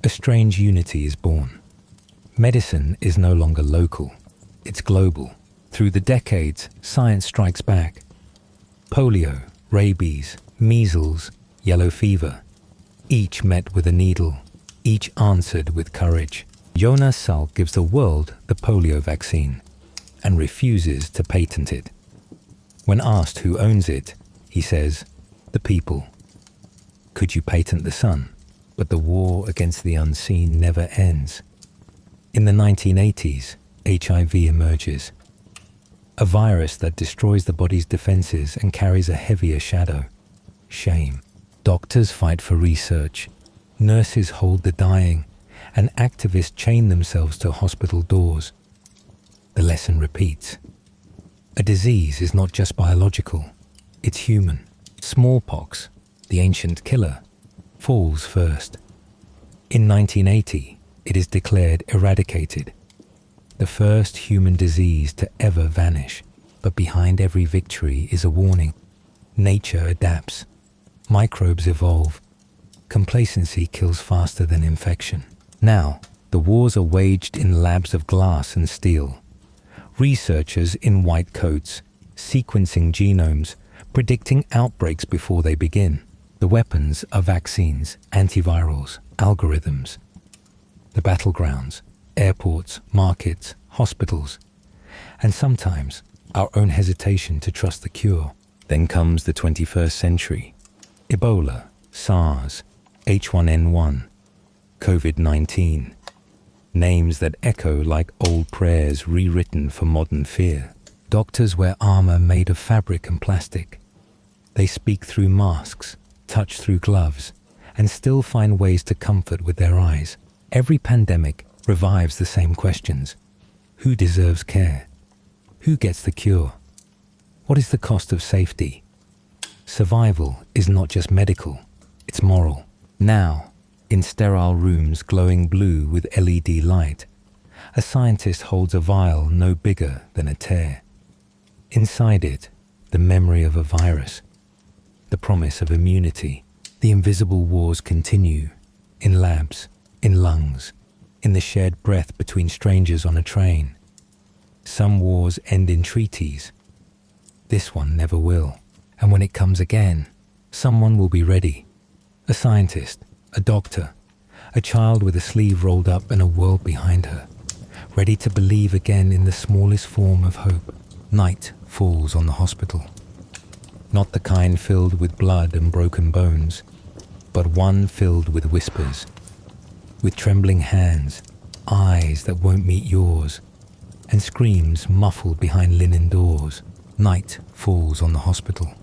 a strange unity is born. Medicine is no longer local. It's global. Through the decades, science strikes back. Polio, rabies, measles, yellow fever. Each met with a needle. Each answered with courage. Jonas Salk gives the world the polio vaccine and refuses to patent it. When asked who owns it, he says, the people. Could you patent the sun? But the war against the unseen never ends. In the 1980s, HIV emerges. A virus that destroys the body's defenses and carries a heavier shadow. Shame. Doctors fight for research. Nurses hold the dying, and activists chain themselves to hospital doors. The lesson repeats. A disease is not just biological, it's human. Smallpox, the ancient killer, falls first. In 1980, it is declared eradicated. The first human disease to ever vanish. But behind every victory is a warning. Nature adapts. Microbes evolve. Complacency kills faster than infection. Now, the wars are waged in labs of glass and steel. Researchers in white coats, sequencing genomes, predicting outbreaks before they begin. The weapons are vaccines, antivirals, algorithms. The battlegrounds, airports, markets, hospitals, and sometimes our own hesitation to trust the cure. Then comes the 21st century. Ebola, SARS, H1N1, COVID-19. Names that echo like old prayers rewritten for modern fear. Doctors wear armor made of fabric and plastic. They speak through masks, touch through gloves, and still find ways to comfort with their eyes. Every pandemic revives the same questions. Who deserves care? Who gets the cure? What is the cost of safety? Survival is not just medical, it's moral. Now, in sterile rooms glowing blue with LED light, a scientist holds a vial no bigger than a tear. Inside it, the memory of a virus, the promise of immunity. The invisible wars continue, in labs, in lungs, in the shared breath between strangers on a train. Some wars end in treaties. This one never will. And when it comes again, someone will be ready. A scientist, a doctor, a child with a sleeve rolled up and a world behind her, ready to believe again in the smallest form of hope. Night falls on the hospital. Not the kind filled with blood and broken bones, but one filled with whispers, with trembling hands, eyes that won't meet yours, and screams muffled behind linen doors. Night falls on the hospital.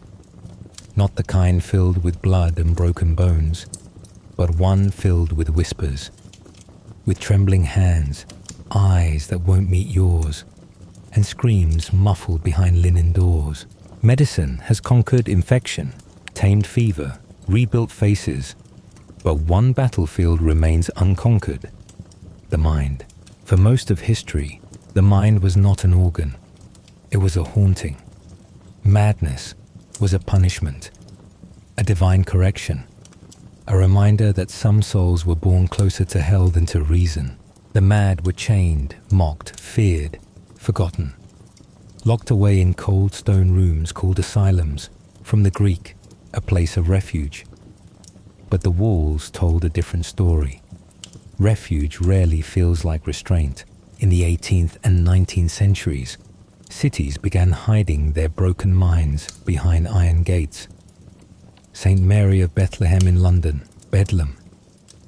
Not the kind filled with blood and broken bones, but one filled with whispers, with trembling hands, eyes that won't meet yours, and screams muffled behind linen doors. Medicine has conquered infection, tamed fever, rebuilt faces, but one battlefield remains unconquered: the mind. For most of history, the mind was not an organ. It was a haunting. Madness was a punishment, a divine correction, a reminder that some souls were born closer to hell than to reason. The mad were chained, mocked, feared, forgotten, locked away in cold stone rooms called asylums, from the Greek, a place of refuge. But the walls told a different story. Refuge rarely feels like restraint. In the 18th and 19th centuries, cities began hiding their broken minds behind iron gates. St. Mary of Bethlehem in London, Bedlam,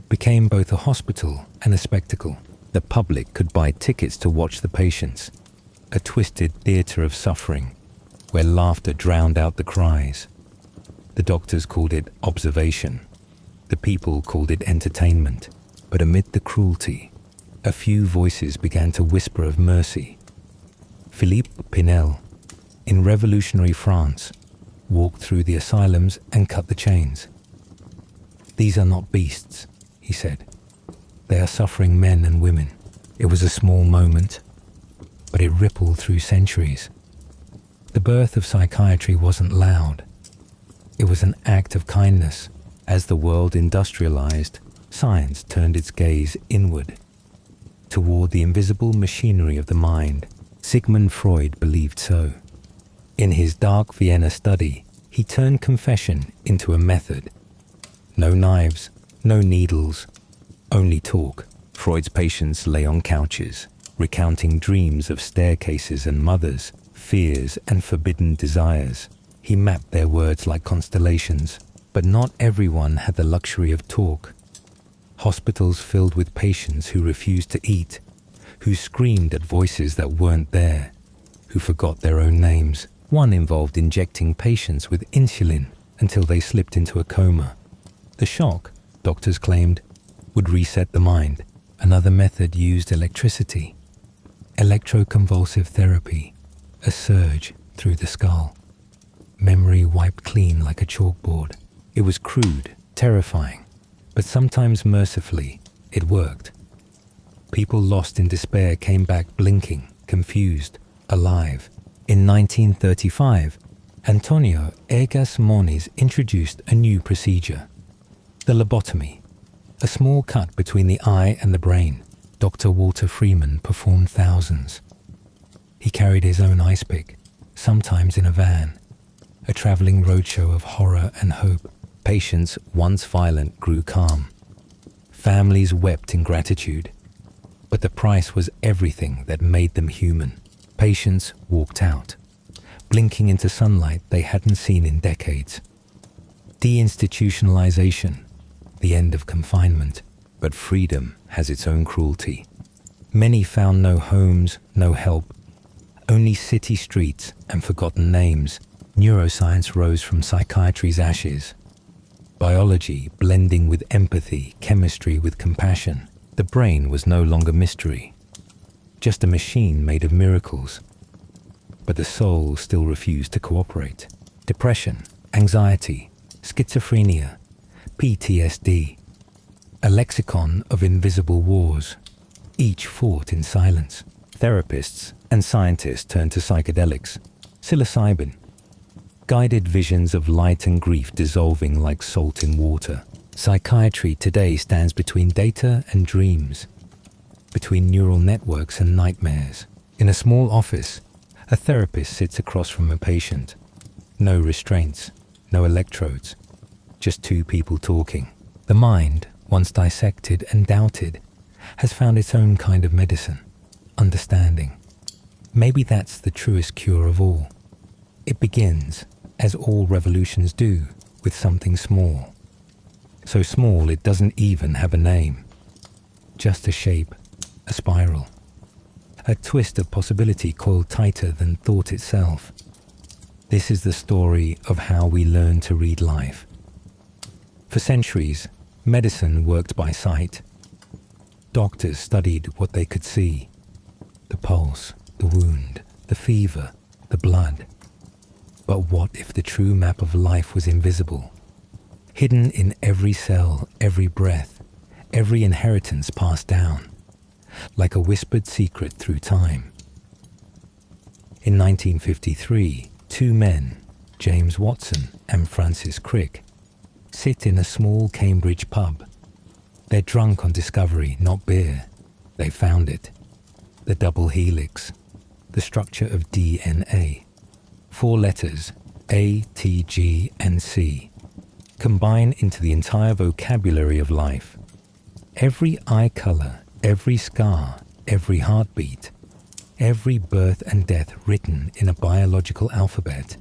became both a hospital and a spectacle. The public could buy tickets to watch the patients, a twisted theatre of suffering where laughter drowned out the cries. The doctors called it observation. The people called it entertainment. But amid the cruelty, a few voices began to whisper of mercy. Philippe Pinel, in revolutionary France, walked through the asylums and cut the chains. "These are not beasts," he said. "They are suffering men and women." It was a small moment, but it rippled through centuries. The birth of psychiatry wasn't loud. It was an act of kindness. As the world industrialized, science turned its gaze inward, toward the invisible machinery of the mind. Sigmund Freud believed so. In his dark Vienna study, he turned confession into a method. No knives, no needles, only talk. Freud's patients lay on couches, recounting dreams of staircases and mothers, fears and forbidden desires. He mapped their words like constellations, but not everyone had the luxury of talk. Hospitals filled with patients who refused to eat, who screamed at voices that weren't there, who forgot their own names. One involved injecting patients with insulin until they slipped into a coma. The shock, doctors claimed, would reset the mind. Another method used electricity, electroconvulsive therapy, a surge through the skull. Memory wiped clean like a chalkboard. It was crude, terrifying, but sometimes mercifully, it worked. People lost in despair came back blinking, confused, alive. In 1935, Antonio Egas Moniz introduced a new procedure: the lobotomy, a small cut between the eye and the brain. Dr. Walter Freeman performed thousands. He carried his own ice pick, sometimes in a van, a traveling roadshow of horror and hope. Patients, once violent, grew calm. Families wept in gratitude, but the price was everything that made them human. Patients walked out, blinking into sunlight they hadn't seen in decades. Deinstitutionalization, the end of confinement. But freedom has its own cruelty. Many found no homes, no help, only city streets and forgotten names. Neuroscience rose from psychiatry's ashes. Biology blending with empathy, chemistry with compassion. The brain was no longer mystery, just a machine made of miracles. But the soul still refused to cooperate. Depression, anxiety, schizophrenia, PTSD, a lexicon of invisible wars, each fought in silence. Therapists and scientists turned to psychedelics, psilocybin, guided visions of light and grief dissolving like salt in water. Psychiatry today stands between data and dreams, between neural networks and nightmares. In a small office, a therapist sits across from a patient. No restraints, no electrodes, just two people talking. The mind, once dissected and doubted, has found its own kind of medicine, understanding. Maybe that's the truest cure of all. It begins, as all revolutions do, with something small. So small it doesn't even have a name. Just a shape, a spiral. A twist of possibility coiled tighter than thought itself. This is the story of how we learn to read life. For centuries, medicine worked by sight. Doctors studied what they could see. The pulse, the wound, the fever, the blood. But what if the true map of life was invisible? Hidden in every cell, every breath, every inheritance passed down, like a whispered secret through time. In 1953, two men, James Watson and Francis Crick, sit in a small Cambridge pub. They're drunk on discovery, not beer. They found it. The double helix, the structure of DNA. 4 letters, A, T, G, and C, combine into the entire vocabulary of life. Every eye color, every scar, every heartbeat, every birth and death written in a biological alphabet,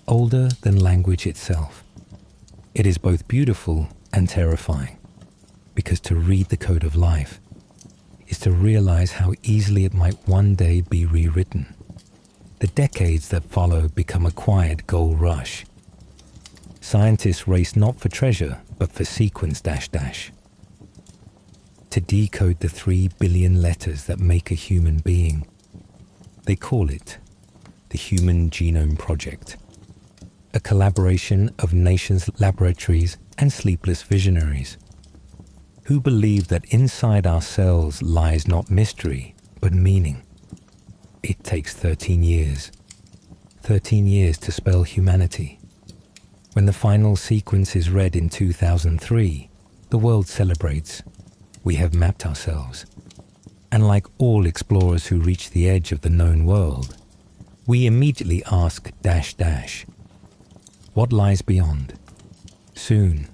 older than language itself. It is both beautiful and terrifying, because to read the code of life is to realize how easily it might one day be rewritten. The decades that follow become a quiet gold rush. Scientists race not for treasure, but for sequence ... to decode the 3 billion letters that make a human being. They call it the Human Genome Project, a collaboration of nations, laboratories, and sleepless visionaries who believe that inside our cells lies not mystery, but meaning. It takes 13 years. 13 years to spell humanity. When the final sequence is read in 2003, the world celebrates. We have mapped ourselves. And like all explorers who reach the edge of the known world, we immediately ask ... what lies beyond? Soon,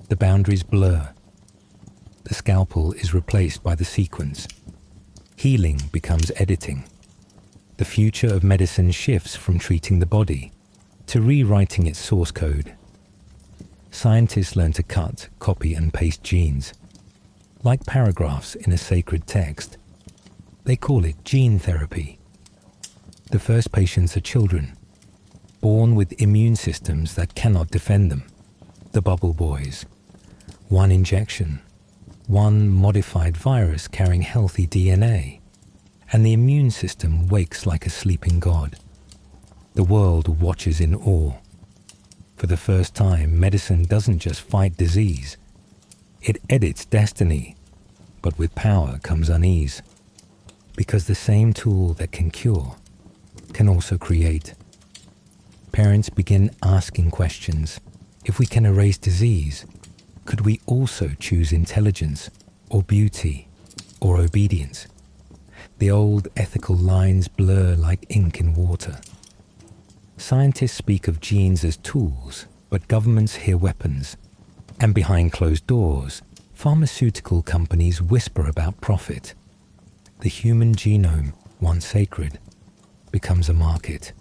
the boundaries blur. The scalpel is replaced by the sequence. Healing becomes editing. The future of medicine shifts from treating the body to rewriting its source code. Scientists learn to cut, copy, and paste genes, like paragraphs in a sacred text. They call it gene therapy. The first patients are children, born with immune systems that cannot defend them. The bubble boys. 1 injection, 1 modified virus carrying healthy DNA, and the immune system wakes like a sleeping god. The world watches in awe. For the first time, medicine doesn't just fight disease. It edits destiny, but with power comes unease. Because the same tool that can cure can also create. Parents begin asking questions. If we can erase disease, could we also choose intelligence, or beauty, or obedience? The old ethical lines blur like ink in water. Scientists speak of genes as tools, but governments hear weapons. And behind closed doors, pharmaceutical companies whisper about profit. The human genome, once sacred, becomes a market.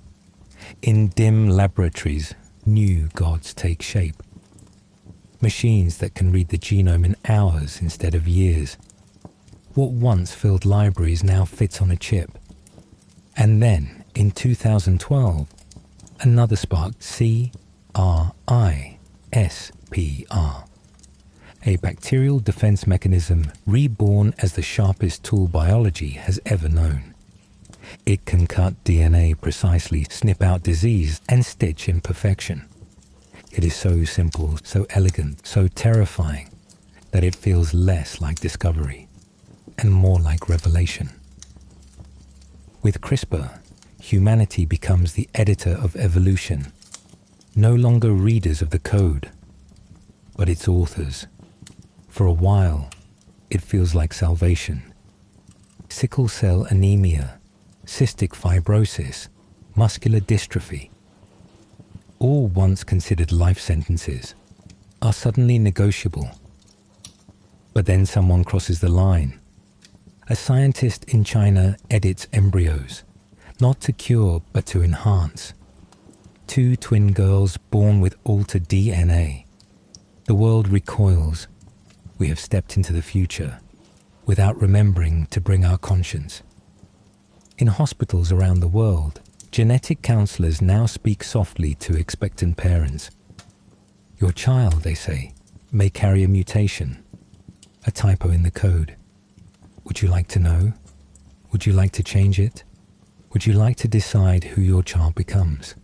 In dim laboratories, new gods take shape. Machines that can read the genome in hours instead of years. What once filled libraries now fits on a chip. And then, in 2012, another sparked CRISPR, a bacterial defense mechanism reborn as the sharpest tool biology has ever known. It can cut DNA precisely, snip out disease, and stitch imperfection. It is so simple, so elegant, so terrifying, that it feels less like discovery and more like revelation. With CRISPR, humanity becomes the editor of evolution, no longer readers of the code, but its authors. For a while, it feels like salvation. Sickle cell anemia, cystic fibrosis, muscular dystrophy, all once considered life sentences, are suddenly negotiable. But then someone crosses the line. A scientist in China edits embryos, not to cure but to enhance. 2 twin girls born with altered DNA. The world recoils. We have stepped into the future without remembering to bring our conscience. In hospitals around the world, genetic counselors now speak softly to expectant parents. Your child, they say, may carry a mutation, a typo in the code. Would you like to know? Would you like to change it? Would you like to decide who your child becomes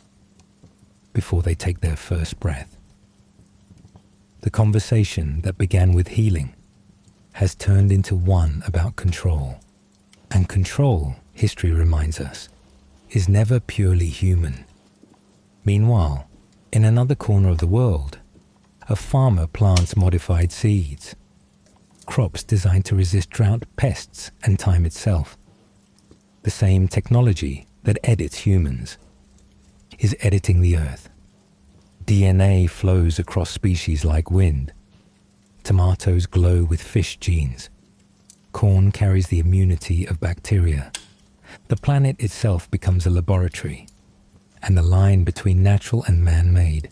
before they take their first breath? The conversation that began with healing has turned into one about control. And control, history reminds us, is never purely human. Meanwhile, in another corner of the world, a farmer plants modified seeds, crops designed to resist drought, pests, and time itself. The same technology that edits humans is editing the earth. DNA flows across species like wind. Tomatoes glow with fish genes. Corn carries the immunity of bacteria. The planet itself becomes a laboratory, and the line between natural and man-made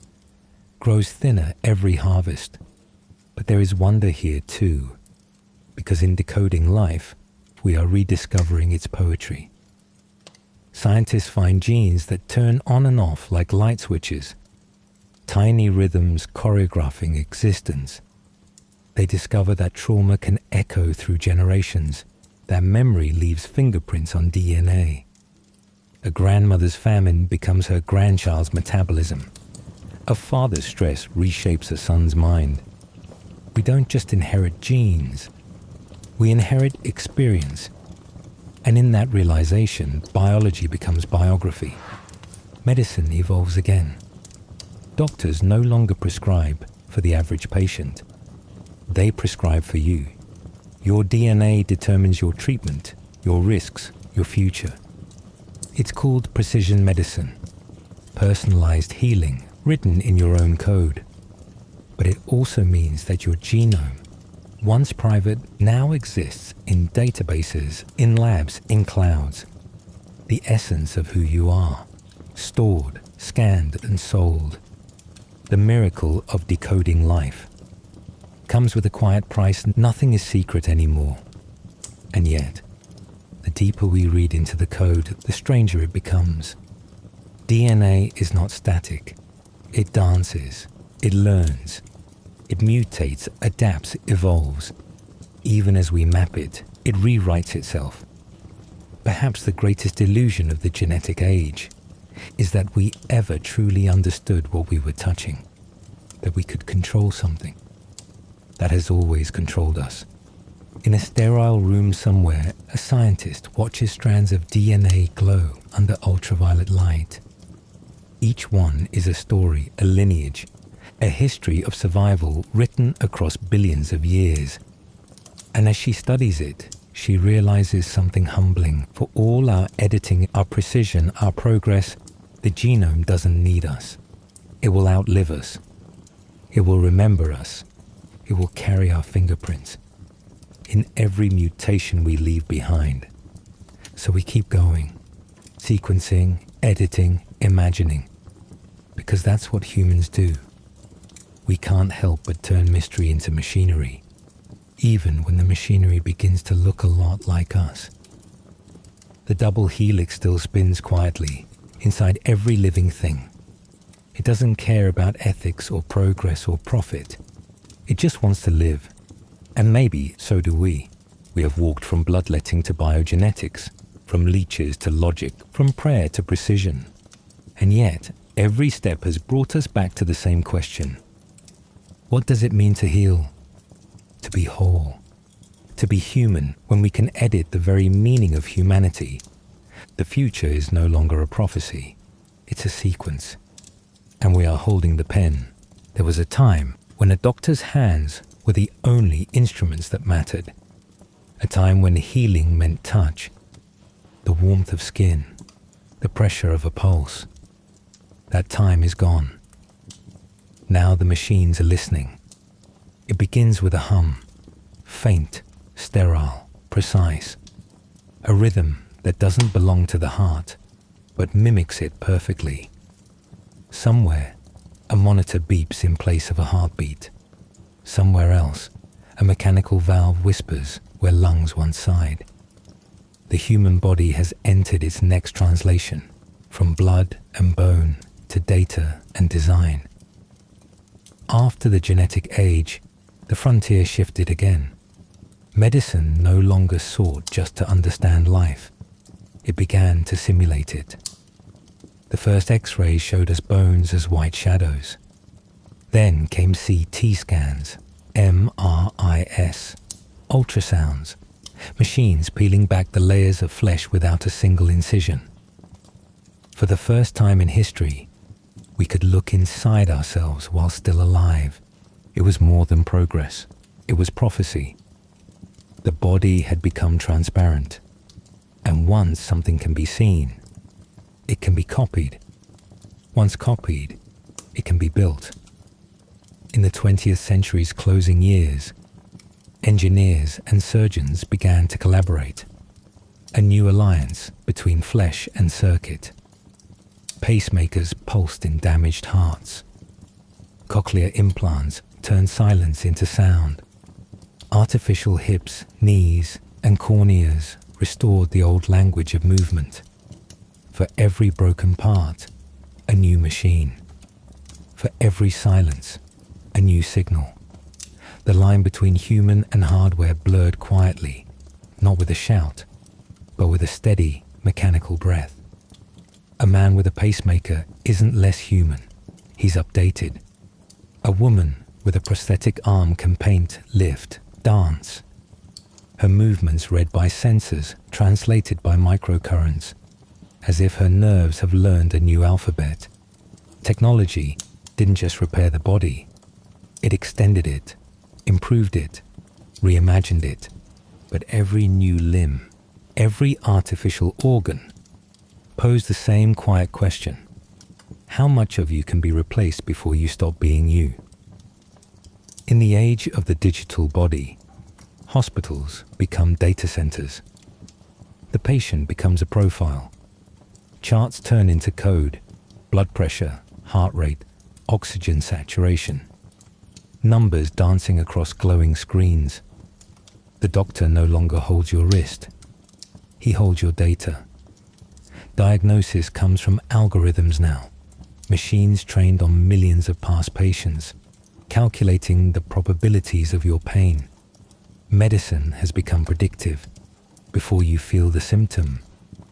grows thinner every harvest. But there is wonder here too, because in decoding life, we are rediscovering its poetry. Scientists find genes that turn on and off like light switches, tiny rhythms choreographing existence. They discover that trauma can echo through generations, that memory leaves fingerprints on DNA. A grandmother's famine becomes her grandchild's metabolism. A father's stress reshapes a son's mind. We don't just inherit genes, we inherit experience. And in that realization, biology becomes biography. Medicine evolves again. Doctors no longer prescribe for the average patient. They prescribe for you. Your DNA determines your treatment, your risks, your future. It's called precision medicine, personalized healing written in your own code. But it also means that your genome, once private, now exists in databases, in labs, in clouds. The essence of who you are, stored, scanned, and sold. The miracle of decoding life comes with a quiet price. Nothing is secret anymore. And yet, the deeper we read into the code, the stranger it becomes. DNA is not static. It dances. It learns. It mutates, adapts, evolves. Even as we map it, it rewrites itself. Perhaps the greatest illusion of the genetic age is that we ever truly understood what we were touching, that we could control something that has always controlled us. In a sterile room somewhere, a scientist watches strands of DNA glow under ultraviolet light. Each one is a story, a lineage, a history of survival written across billions of years. And as she studies it, she realizes something humbling. For all our editing, our precision, our progress, the genome doesn't need us. It will outlive us. It will remember us. It will carry our fingerprints in every mutation we leave behind. So we keep going, sequencing, editing, imagining, because that's what humans do. We can't help but turn mystery into machinery, even when the machinery begins to look a lot like us. The double helix still spins quietly inside every living thing. It doesn't care about ethics or progress or profit. It just wants to live. And maybe so do we. We have walked from bloodletting to biogenetics, from leeches to logic, from prayer to precision. And yet, every step has brought us back to the same question. What does it mean to heal? To be whole? To be human when we can edit the very meaning of humanity? The future is no longer a prophecy. It's a sequence. And we are holding the pen. There was a time when a doctor's hands were the only instruments that mattered, a time when healing meant touch, the warmth of skin, the pressure of a pulse. That time is gone. Now the machines are listening. It begins with a hum, faint, sterile, precise, a rhythm that doesn't belong to the heart, but mimics it perfectly. Somewhere, a monitor beeps in place of a heartbeat. Somewhere else, a mechanical valve whispers where lungs once sighed. The human body has entered its next translation, from blood and bone to data and design. After the genetic age, the frontier shifted again. Medicine no longer sought just to understand life. It began to simulate it. The first X-rays showed us bones as white shadows. Then came CT scans, MRIs, ultrasounds, machines peeling back the layers of flesh without a single incision. For the first time in history, we could look inside ourselves while still alive. It was more than progress. It was prophecy. The body had become transparent. And once something can be seen, it can be copied. Once copied, it can be built. In the 20th century's closing years, engineers and surgeons began to collaborate. A new alliance between flesh and circuit. Pacemakers pulsed in damaged hearts. Cochlear implants turned silence into sound. Artificial hips, knees, and corneas restored the old language of movement. For every broken part, a new machine. For every silence, a new signal. The line between human and hardware blurred quietly, not with a shout, but with a steady, mechanical breath. A man with a pacemaker isn't less human. He's updated. A woman with a prosthetic arm can paint, lift, dance. Her movements read by sensors, translated by microcurrents, as if her nerves have learned a new alphabet. Technology didn't just repair the body. It extended it, improved it, reimagined it. But every new limb, every artificial organ, posed the same quiet question. How much of you can be replaced before you stop being you? In the age of the digital body, hospitals become data centers. The patient becomes a profile. Charts turn into code, blood pressure, heart rate, oxygen saturation. Numbers dancing across glowing screens. The doctor no longer holds your wrist. He holds your data. Diagnosis comes from algorithms now. Machines trained on millions of past patients, calculating the probabilities of your pain. Medicine has become predictive. Before you feel the symptom,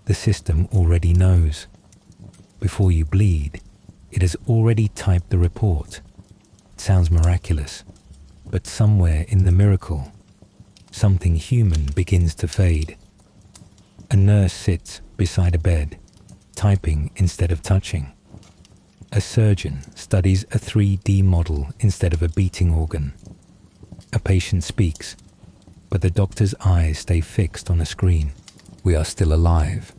the system already knows. Before you bleed, it has already typed the report. It sounds miraculous, but somewhere in the miracle, something human begins to fade. A nurse sits beside a bed, typing instead of touching. A surgeon studies a 3D model instead of a beating organ. A patient speaks, but the doctor's eyes stay fixed on a screen. We are still alive,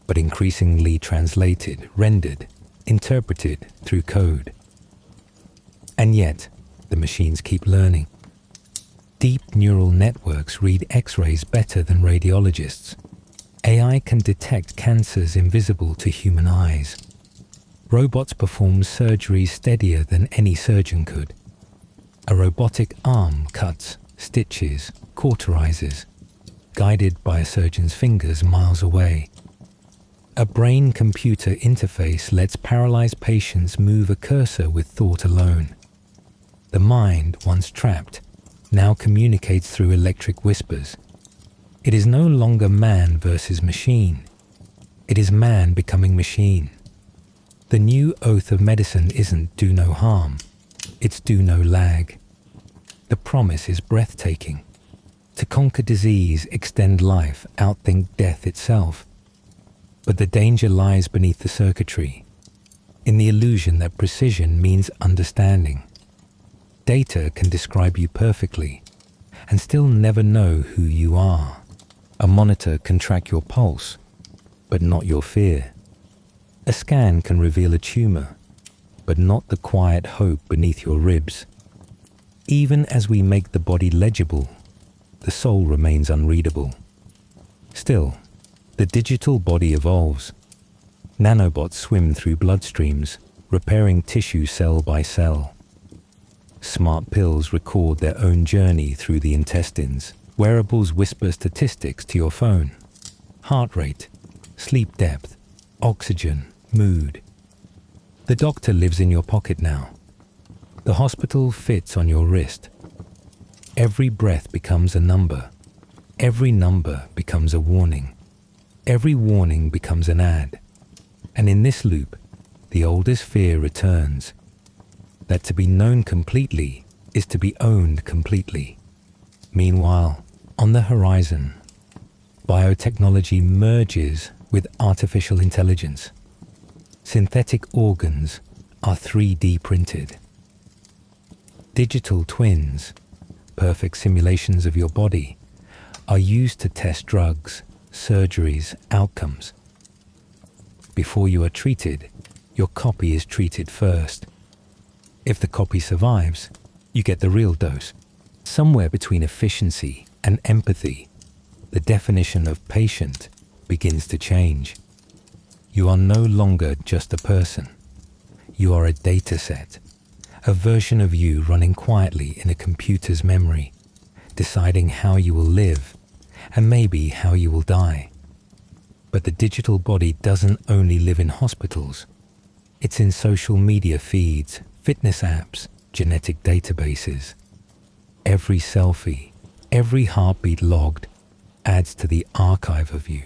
but increasingly translated, rendered, interpreted through code. And yet, the machines keep learning. Deep neural networks read X-rays better than radiologists. AI can detect cancers invisible to human eyes. Robots perform surgery steadier than any surgeon could. A robotic arm cuts, stitches, cauterizes, guided by a surgeon's fingers miles away. A brain-computer interface lets paralyzed patients move a cursor with thought alone. The mind, once trapped, now communicates through electric whispers. It is no longer man versus machine. It is man becoming machine. The new oath of medicine isn't do no harm, it's do no lag. The promise is breathtaking. To conquer disease, extend life, outthink death itself. But the danger lies beneath the circuitry, in the illusion that precision means understanding. data can describe you perfectly and still never know who you are. A monitor can track your pulse, but not your fear. A scan can reveal a tumor, but not the quiet hope beneath your ribs. Even as we make the body legible, the soul remains unreadable. Still, the digital body evolves. Nanobots swim through bloodstreams, repairing tissue cell by cell. Smart pills record their own journey through the intestines. Wearables whisper statistics to your phone. Heart rate, sleep depth, oxygen, mood. The doctor lives in your pocket now. The hospital fits on your wrist. Every breath becomes a number. Every number becomes a warning. Every warning becomes an ad. And in this loop, the oldest fear returns. That to be known completely is to be owned completely. Meanwhile, on the horizon, biotechnology merges with artificial intelligence. Synthetic organs are 3D printed. Digital twins, perfect simulations of your body, are used to test drugs, surgeries, outcomes. Before you are treated, your copy is treated first. If the copy survives, you get the real dose. Somewhere between efficiency and empathy, the definition of patient begins to change. You are no longer just a person. You are a data set, a version of you running quietly in a computer's memory, deciding how you will live and maybe how you will die. But the digital body doesn't only live in hospitals. It's in social media feeds, fitness apps, genetic databases. Every selfie, every heartbeat logged adds to the archive of you.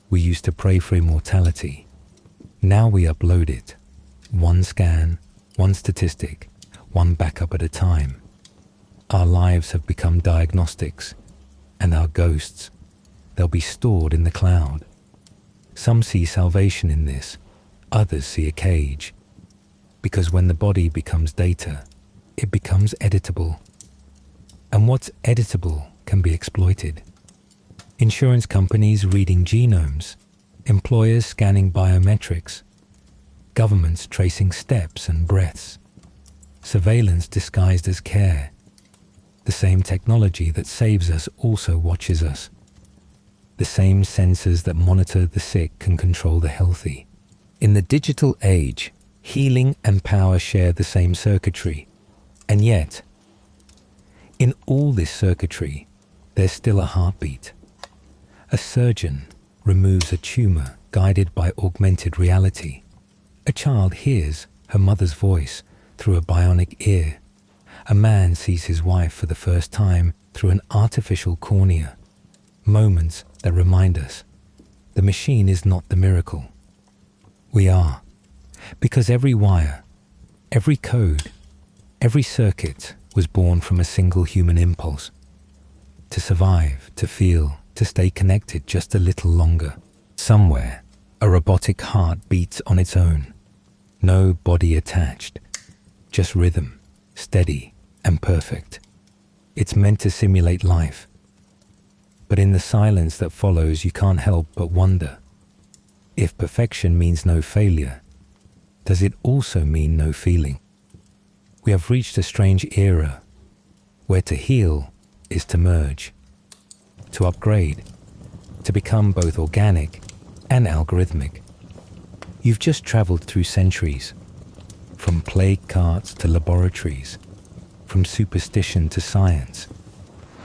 We used to pray for immortality. Now we upload it. One scan, one statistic, one backup at a time. Our lives have become diagnostics, and our ghosts, they'll be stored in the cloud. Some see salvation in this, others see a cage. Because when the body becomes data, it becomes editable. And what's editable can be exploited. Insurance companies reading genomes, employers scanning biometrics, governments tracing steps and breaths, surveillance disguised as care. The same technology that saves us also watches us. The same sensors that monitor the sick can control the healthy. In the digital age, healing and power share the same circuitry. And yet, in all this circuitry, there's still a heartbeat. A surgeon removes a tumor guided by augmented reality. A child hears her mother's voice through a bionic ear. A man sees his wife for the first time through an artificial cornea. Moments that remind us the machine is not the miracle. We are. Because every wire, every code, every circuit was born from a single human impulse. To survive, to feel, to stay connected just a little longer. Somewhere, a robotic heart beats on its own. No body attached. Just rhythm, steady and perfect. It's meant to simulate life. But in the silence that follows, you can't help but wonder. If perfection means no failure, does it also mean no feeling? We have reached a strange era where to heal is to merge, to upgrade, to become both organic and algorithmic. You've just traveled through centuries, from plague carts to laboratories, from superstition to science,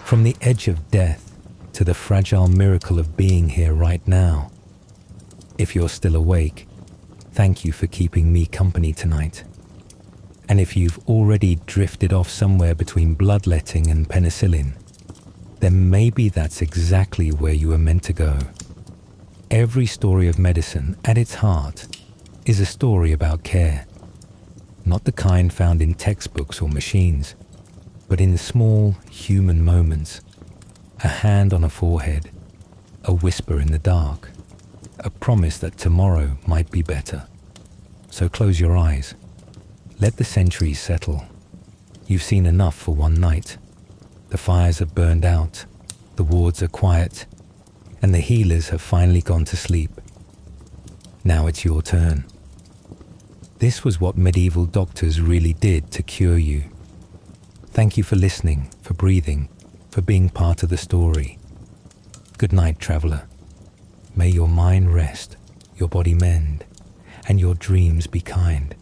from the edge of death to the fragile miracle of being here right now. If you're still awake, thank you for keeping me company tonight. And if you've already drifted off somewhere between bloodletting and penicillin, then maybe that's exactly where you were meant to go. Every story of medicine, at its heart, is a story about care. Not the kind found in textbooks or machines, but in small human moments. A hand on a forehead, a whisper in the dark, a promise that tomorrow might be better. So close your eyes. Let the centuries settle. You've seen enough for one night. The fires have burned out, the wards are quiet, and the healers have finally gone to sleep. Now it's your turn. This was what medieval doctors really did to cure you. Thank you for listening, for breathing, for being part of the story. Good night, traveler. May your mind rest, your body mend, and your dreams be kind.